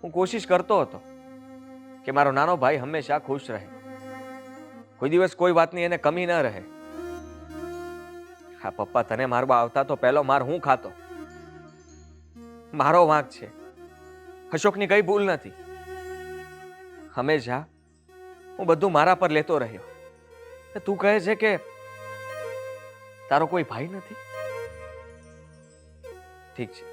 હું કોશિશ કરતો હતો કે મારો નાનો ભાઈ હંમેશા ખુશ રહે, કોઈ દિવસ કોઈ વાતની એને કમી ન રહે. હા, પપ્પા તને મારવા આવતા તો પહેલો માર હું ખાતો. મારો વાંક છે, અશોકની કઈ ભૂલ નથી. હંમેશા હું બધું મારા પર લેતો રહ્યો. તું કહે છે કે તારો કોઈ ભાઈ નથી? ઠીક છે,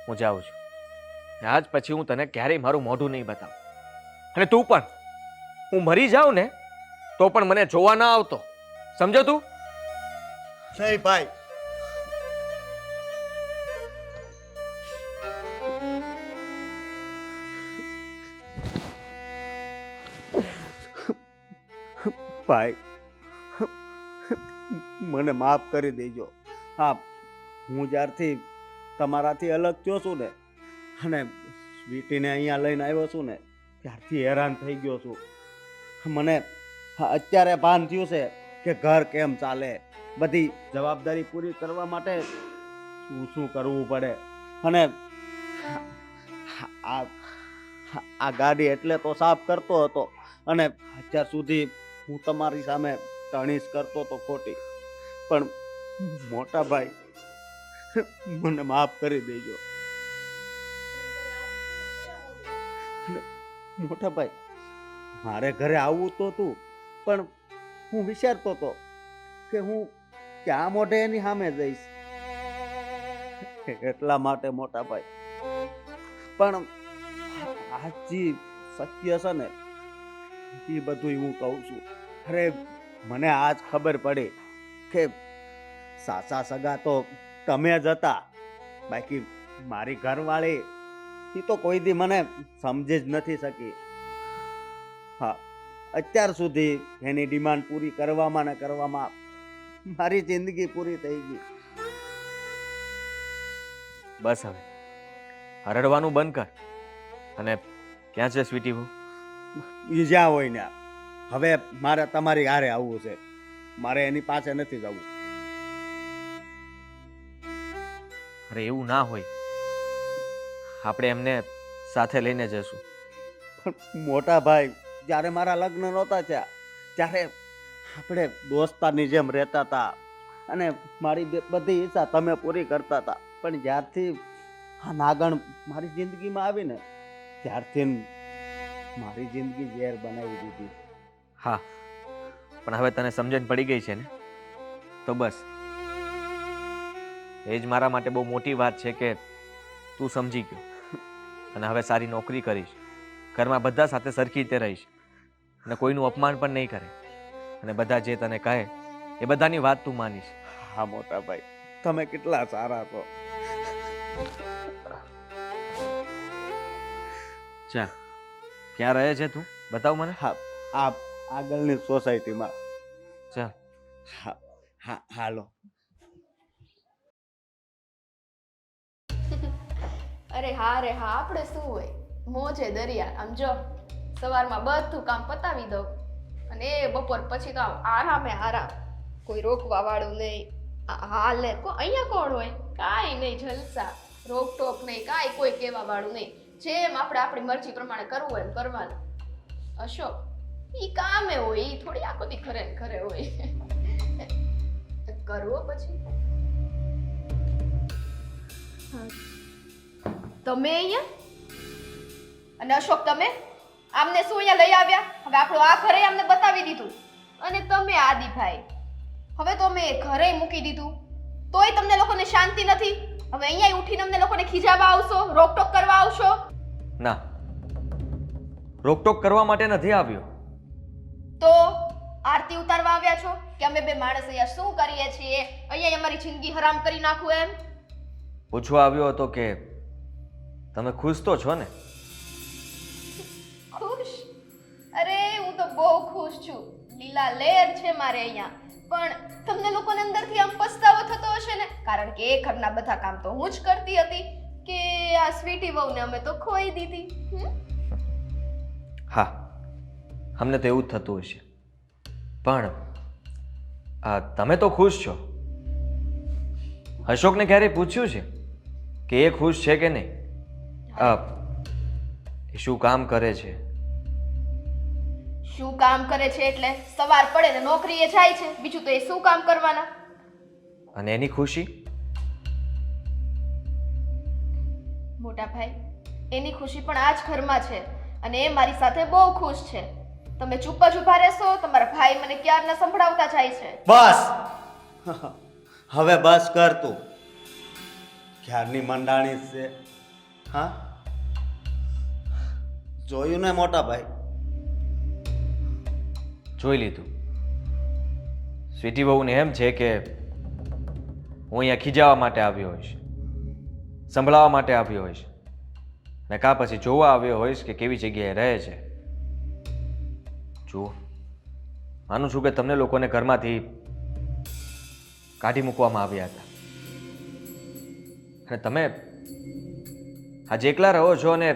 હું જાઉં છું. આજ પછી હું તને ક્યારેય મારું મોઢું નહીં બતાવું. અને તું પણ, હું મરી જાઉં ને તો પણ મને જોવા ના આવતો, સમજો તું? નહીં ભાઈ. ભાઈ, મને માફ કરી દેજો. હા, હું જ્યારથી તમારાથી અલગ થયો છું ને અને સ્વીટીને અહીંયા લઈને આવ્યો છું ને ત્યારથી હેરાન થઈ ગયો છું. મને અત્યારે ભાન થયું છે કે ઘર કેમ ચાલે, બધી જવાબદારી પૂરી કરવા માટે શું શું કરવું પડે. અને આ ગાડી એટલે તો સાફ કરતો હતો અને અત્યાર સુધી હું તમારી સામે તણીશ કરતો તો ખોટી. પણ મોટા ભાઈ, મને માફ કરી દેજો. મોટા ભાઈ, મારે ઘરે આવવું તો હતું, પણ હું વિચારતો હતો કે હું ક્યાં મોઢે એની સામે જઈશ, એટલા માટે મોટા ભાઈ. પણ આજથી સત્ય છે ને એ બધું હું કહું છું. અરે, મને આજ ખબર પડી કે સાચા સગા તો તમે જ હતા, બાકી મારી ઘરવાળી એ તો કોઈ દી મને સમજી જ નથી શકી. હા, અત્યાર સુધી એની ડિમાન્ડ પૂરી કરવામાં ને કરવામાં મારી જિંદગી પૂરી થઈ ગઈ. બસ હવે હરડવાનું બંધ કર. અને ક્યાં છે સ્વીટી બહુ? એ જ્યાં હોય ને. હવે મારે તમારી હારે આવવું છે, મારે એની પાસે નથી જવું. અરે એવું ના હોય, આપણે એમને સાથે લઈને જશું. પણ મોટા ભાઈ, જ્યારે મારા લગ્ન નહોતા થયા ત્યારે આપણે દોસ્તારની જેમ રહેતા હતા અને મારી બધી ઈચ્છા તમે પૂરી કરતા હતા. પણ જ્યારથી આ નાગણ મારી જિંદગીમાં આવી ને ત્યારથી મારી જિંદગી ઝેર બનાવી દીધી. હા, પણ હવે તને સમજણ પડી ગઈ છે ને, તો બસ એ જ મારા માટે બહુ મોટી વાત છે કે તું સમજી ગયો અને હવે સારી નોકરી કરીશ, ઘરમાં બધા સાથે સરખી રીતે રહીશ અને કોઈનું અપમાન પણ નહીં કરે અને બધા જે તને કહે એ બધાની વાત તું માનીશ. હા મોટા ભાઈ, તમે કેટલા સારા છો. ચાલ, ક્યાં રહે છે તું? બતાવ મને. હા, આ આગળની સોસાયટીમાં. ચાલ. હા હા, હાલો. અરે હા રે હા, આપણે શું હોય, મોજે દરિયા. આમ જો સવારમાં બધું કામ પતાવી દઉં અને એ બપોર પછી તો આમ આરામે આરામ, કોઈ રોકવા વાળું નહીં. હાલે અહીંયા કોણ હોય? કાંઈ નહીં, જલસા, રોકટોક નહીં, કાંઈ કોઈ કહેવા વાળું નહીં. જેમ આપણે આપણી મરજી પ્રમાણે કરવું હોય એમ કરવાનું. અશોક ઈ કામે હોય, ઈ થોડી આખો દી ઘરે ને ઘરે હોય. કરવો પછી તમે અહીંયા અને અશોક તમે આમને શું અહીંયા લઈ આવ્યા? હવે આપણું આ ઘરે અમને બતાવી દીધું અને તમે આદિભાઈ હવે તો મેં ઘરે મૂકી દીધું તોય તમને લોકોને શાંતિ નથી. હવે અહીંયા ઉઠીને અમને લોકોને ખીજાવા આવશો, રોકટોક કરવા આવશો? ના, રોકટોક કરવા માટે નથી આવ્યો. તો આરતી ઉતારવા આવ્યા છો કે અમે બે માણસ અહીંયા શું કરીએ છીએ, અહીંયા અમારી જિંદગી હરામ કરી નાખું એમ? પૂછવા આવ્યો હતો કે તમે ખુશ તો છો ને? ખુશ? અરે હું તો બહુ ખુશ છું, લીલા લહેર છે મારે અહીંયા. પણ તમને લોકોને અંદરથી આમ પસ્તાવો થતો હશે ને, કારણ કે એ ઘરના બધા કામ તો હું જ કરતી હતી કે આ સ્વીટી વહુને અમે તો ખોઈ દીધી. હા, અમને તો એવું જ થતું હશે. પણ તમે તો ખુશ છો. અશોકને ક્યારેય પૂછ્યું છે કે એ ખુશ છે કે નહીં? એ શું કામ કરે છે? શું કામ કરે છે એટલે સવાર પડે ને નોકરીએ જાય છે, બીજું તો એ શું કામ કરવાના? અને એની ખુશી? મોટા ભાઈ, એની ખુશી પણ આ જ ઘરમાં છે અને એ મારી સાથે બહુ ખુશ છે. તમે ચૂપ જ ઊભા રહેશો? તમારા ભાઈ મને ક્યારના સંભળાવતા જાય છે. બસ હવે બસ કર તું. ક્યારની મંડાણી છે. હા, જોયું ને મોટા ભાઈ? જોઈ લીધું. સ્વીટી બહુને એમ છે કે હું અહીંયા ખીજાવા માટે આવ્યો હોઈશ, સંભળાવવા માટે આવ્યો હોઈશ, ને કાં પછી જોવા આવ્યો હોઈશ કે કેવી જગ્યાએ રહે છે. જુઓ, માનું છું કે તમને લોકોને ઘરમાંથી કાઢી મૂકવામાં આવ્યા હતા અને તમે આજે એકલા રહો છો અને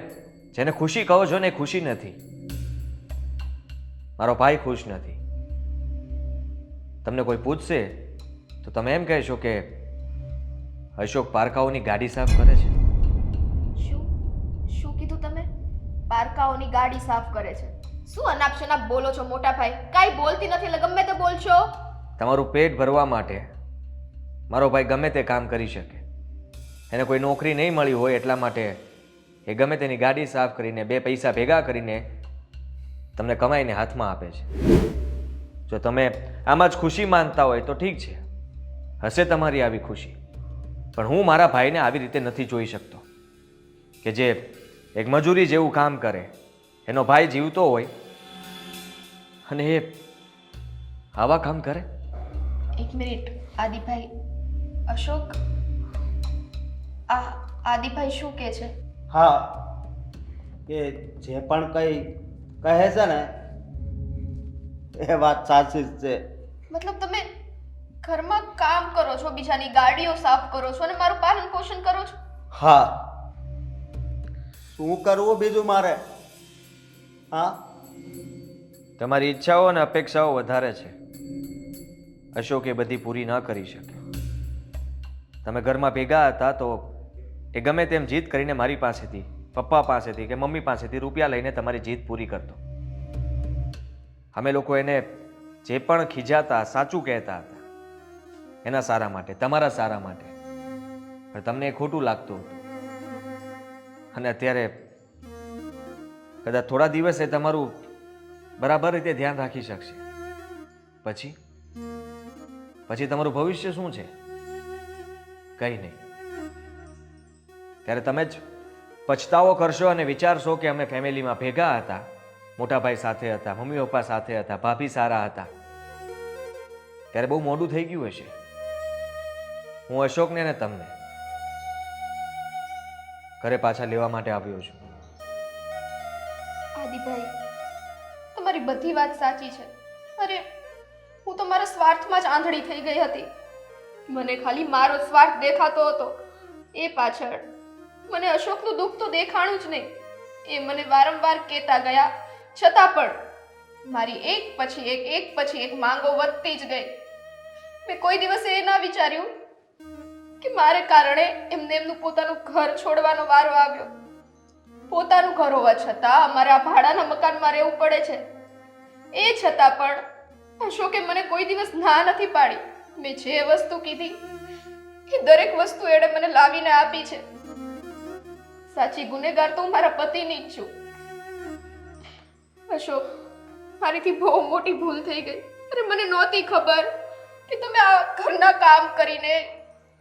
જેને ખુશી કહો છો ને એ ખુશી નથી. મારો ભાઈ ખુશ નથી. તમને કોઈ પૂછશે તો તમે એમ કહેશો કે અશોક પારકાઓની ગાડી સાફ કરે છે. શું શું કીધું તમે? પારકાઓની ગાડી સાફ કરે છે? શું અનાપ શનાપ બોલો છો મોટા ભાઈ? કાંઈ બોલતી નથી એટલે ગમે તે બોલશો. તમારું પેટ ભરવા માટે મારો ભાઈ ગમે તે કામ કરી શકે. એને કોઈ નોકરી નહીં મળી હોય એટલા માટે એ ગમે તેની ગાડી સાફ કરીને 2 પૈસા ભેગા કરીને તમને કમાઈને હાથમાં આપે છે. જો તમે આમાં જ ખુશી માનતા હોય તો ઠીક છે, હશે તમારી આવી ખુશી. પણ હું મારા ભાઈને આવી રીતે નથી જોઈ શકતો કે જે એક મજૂરી જેવું કામ કરે, એનો ભાઈ જીવતો હોય અને એ આવા કામ કરે. એક મિનિટ આદિભાઈ. અશોક, આદિભાઈ શું કહે છે? હા, કે જે પણ કંઈ કહે છે ને એ વાત સાચી જ છે. મતલબ તમે ઘરમાં કામ કરો છો, બીજાની ગાડીઓ સાફ કરો છો અને મારું પાલન પોષણ કરો છો? હા, શું કરવું બીજું મારે? હા, તમારી ઈચ્છાઓ અને અપેક્ષાઓ વધારે છે. અશોક એ બધી પૂરી ન કરી શકે. તમે ઘરમાં ભેગા હતા તો એ ગમે તેમ જીદ કરીને મારી પાસેથી, પપ્પા પાસેથી કે મમ્મી પાસેથી રૂપિયા લઈને તમારી જીદ પૂરી કરતો. અમે લોકો એને જે પણ ખીજાતા, સાચું કહેતા હતા એના સારા માટે, તમારા સારા માટે. પણ તમને એ ખોટું લાગતું હતું અને અત્યારે કદાચ થોડા દિવસે તમારું બરાબર રીતે ધ્યાન રાખી શકશે. પછી તમારું ભવિષ્ય શું છે? કંઈ નહીં. ત્યારે તમે જ પછતાવો કરશો અને વિચારશો કે અમે ફેમિલીમાં ભેગા હતા, મોટા ભાઈ સાથે હતા, મમ્મી પપ્પા સાથે હતા, ભાભી સારા હતા. ત્યારે બહુ મોડું થઈ ગયું હશે. હું અશોકને અને તમને ઘરે પાછા લેવા માટે આવ્યો છું. આદિભાઈ, તમારી બધી વાત સાચી છે. અરે હું તો મારા સ્વાર્થમાં જ આંધળી થઈ ગઈ હતી. મને ખાલી મારો સ્વાર્થ દેખાતો હતો. એ પાછળ મને અશોકનું દુઃખ તો દેખાણું જ નહીં. એ મને વારંવાર કહેતા ગયા, છતાં પણ મારી એક પછી એક માંગો વધતી જ ગઈ. મેં કોઈ દિવસે એ ના વિચાર્યું કે મારે કારણે એમને એમનું પોતાનું ઘર છોડવાનો વારો આવ્યો. પોતાનું ઘર હોવા છતાં અમારે આ ભાડાના મકાનમાં રહેવું પડે છે. એ છતાં પણ અશોકે મને કોઈ દિવસ ના નથી પાડી. મેં જે વસ્તુ કીધી એ દરેક વસ્તુ એણે મને લાવીને આપી છે. સાચી ગુનેગાર તો હું મારા પતિની જ છું. અશોક, મારીથી બહુ મોટી ભૂલ થઈ ગઈ. અરે મને નહોતી ખબર કે તમે આ ઘરના કામ કરીને,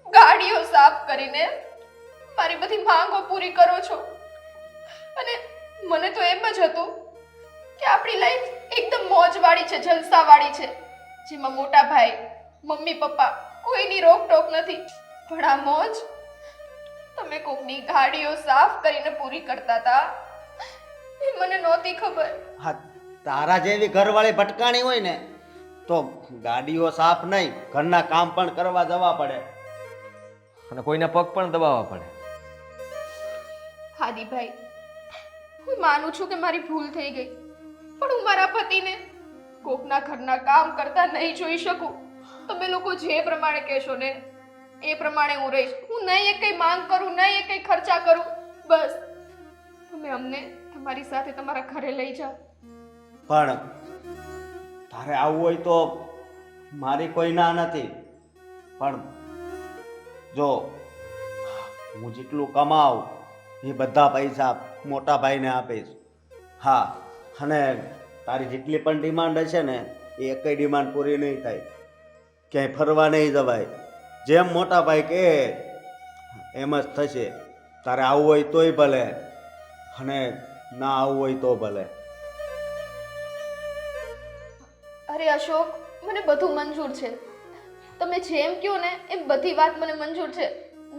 ગાડીઓ સાફ કરીને મારી બધી માંગો પૂરી કરો છો. અને મને તો એમ જ હતું કે આપણી લાઈફ એકદમ મોજવાળી છે, જલસાવાળી છે, જેમાં મોટા ભાઈ, મમ્મી પપ્પા કોઈની રોકટોક નથી. પણ આ મોજ તમે કોકની ગાડીઓ સાફ કરીને પૂરી કરતા હતા, એ મને નહોતી ખબર. હા, તારા જેવી ઘરવાળી ભટકાણી હોય ને તો ગાડીઓ સાફ નહીં, ઘરના કામ પણ કરવા જવા પડે. અને કોઈના પગ પણ દબાવવા પડે. હાદીભાઈ, હું માનું છું કે મારી ભૂલ થઈ ગઈ, પણ હું મારા પતિને કોકના ઘરના કામ કરતા નહીં જોઈ શકું. તમે લોકો જે પ્રમાણે કહેશો ને એ પ્રમાણે હું રહીશ. હું નહીં એ કંઈ માંગ કરું, નહીં એ કંઈ ખર્ચા કરું. બસ તમે અમને તમારી સાથે તમારા ઘરે લઈ જાઓ. પણ તારે આવવું હોય તો મારી કોઈ ના નથી. પણ જો હું જેટલું કમાઉં એ બધા પૈસા મોટા ભાઈને આપીશ. હા, અને તારી જેટલી પણ ડિમાન્ડ હશે ને એ એકઈ ડિમાન્ડ પૂરી નહીં થાય. ક્યાંય ફરવા નહીં જવાય. જેમ મોટા ભાઈ કહે એમ જ થશે. તારે આવવું હોય તોય ભલે, અને ના આવવું હોય તો ભલે. અરે અશોક, મને બધું મંજૂર છે. તમે જેમ કહો ને એમ બધી વાત મને મંજૂર છે.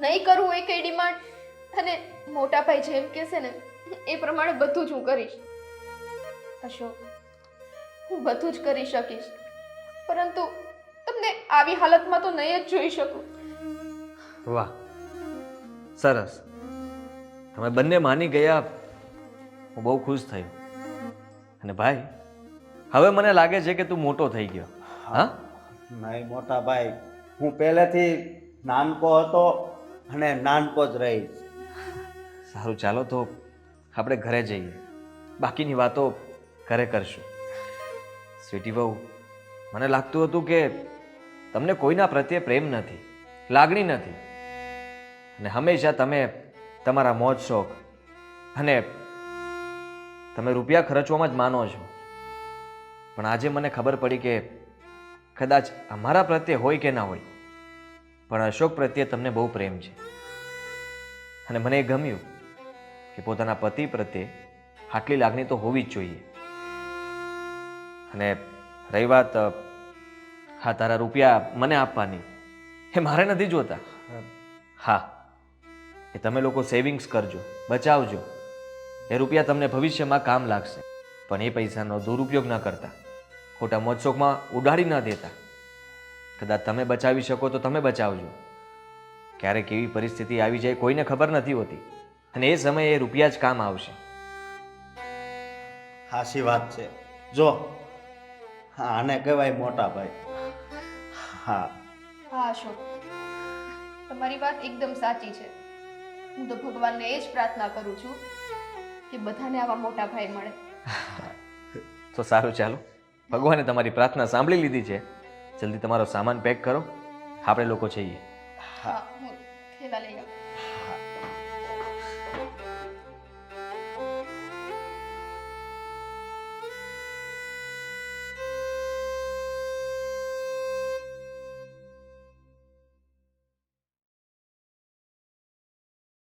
નહીં કરવું એ કઈ ડિમાન્ડ, અને મોટા ભાઈ જેમ કહેશે ને એ પ્રમાણે બધું જ હું કરીશ. અશોક, હું બધું જ કરી શકીશ, પરંતુ તમને આવી હાલતમાં તો નહીં જ જોઈ શકું. વાહ, સરસ. તમે બંને માની ગયા, હું બહુ ખુશ થયો. અને ભાઈ, હવે મને લાગે છે કે તું મોટો થઈ ગયો. હા, નહીં મોટા ભાઈ, હું પહેલેથી નાનકો હતો અને નાનકો જ રહીશ. સારું, ચાલો તો આપણે ઘરે જઈએ. બાકીની વાતો ઘરે કરશું. સ્વીટી બહુ, મને લાગતું હતું કે તમને કોઈના પ્રત્યે પ્રેમ નથી, લાગણી નથી, અને હંમેશા તમે તમારા મોજ શોખ અને તમે રૂપિયા ખર્ચવામાં જ માનો છો. પણ આજે મને ખબર પડી કે કદાચ અમારા પ્રત્યે હોય કે ના હોય, પણ અશોક પ્રત્યે તમને બહુ પ્રેમ છે. અને મને એ ગમ્યું કે પોતાના પતિ પ્રત્યે આટલી લાગણી તો હોવી જ જોઈએ. અને રહી વાત હા તારા રૂપિયા મને આપવાની, એ મારે નથી જોતા. હા, એ તમે લોકો સેવિંગ્સ કરજો, બચાવજો. એ રૂપિયા તમને ભવિષ્યમાં કામ લાગશે. પણ એ પૈસાનો દુરુપયોગ ન કરતા, ખોટા મોજશોખમાં ઉડાડી ન દેતા. કદાચ તમે બચાવી શકો તો તમે બચાવજો. ક્યારેક એવી પરિસ્થિતિ આવી જાય, કોઈને ખબર નથી હોતી, અને એ સમયે એ રૂપિયા જ કામ આવશે. સાચી વાત છે. જો આને કહેવાય મોટા ભાઈ. હા હા અશોક, તમારી વાત એકદમ સાચી છે. હું તો ભગવાનને એ જ પ્રાર્થના કરું છું કે બધાને આવા મોટા ભાઈ મળે. તો સારું, ચાલો, ભગવાને તમારી પ્રાર્થના સાંભળી લીધી છે. જલ્દી તમારો સામાન પેક કરો, આપણે લોકો જઈએ. હા, હું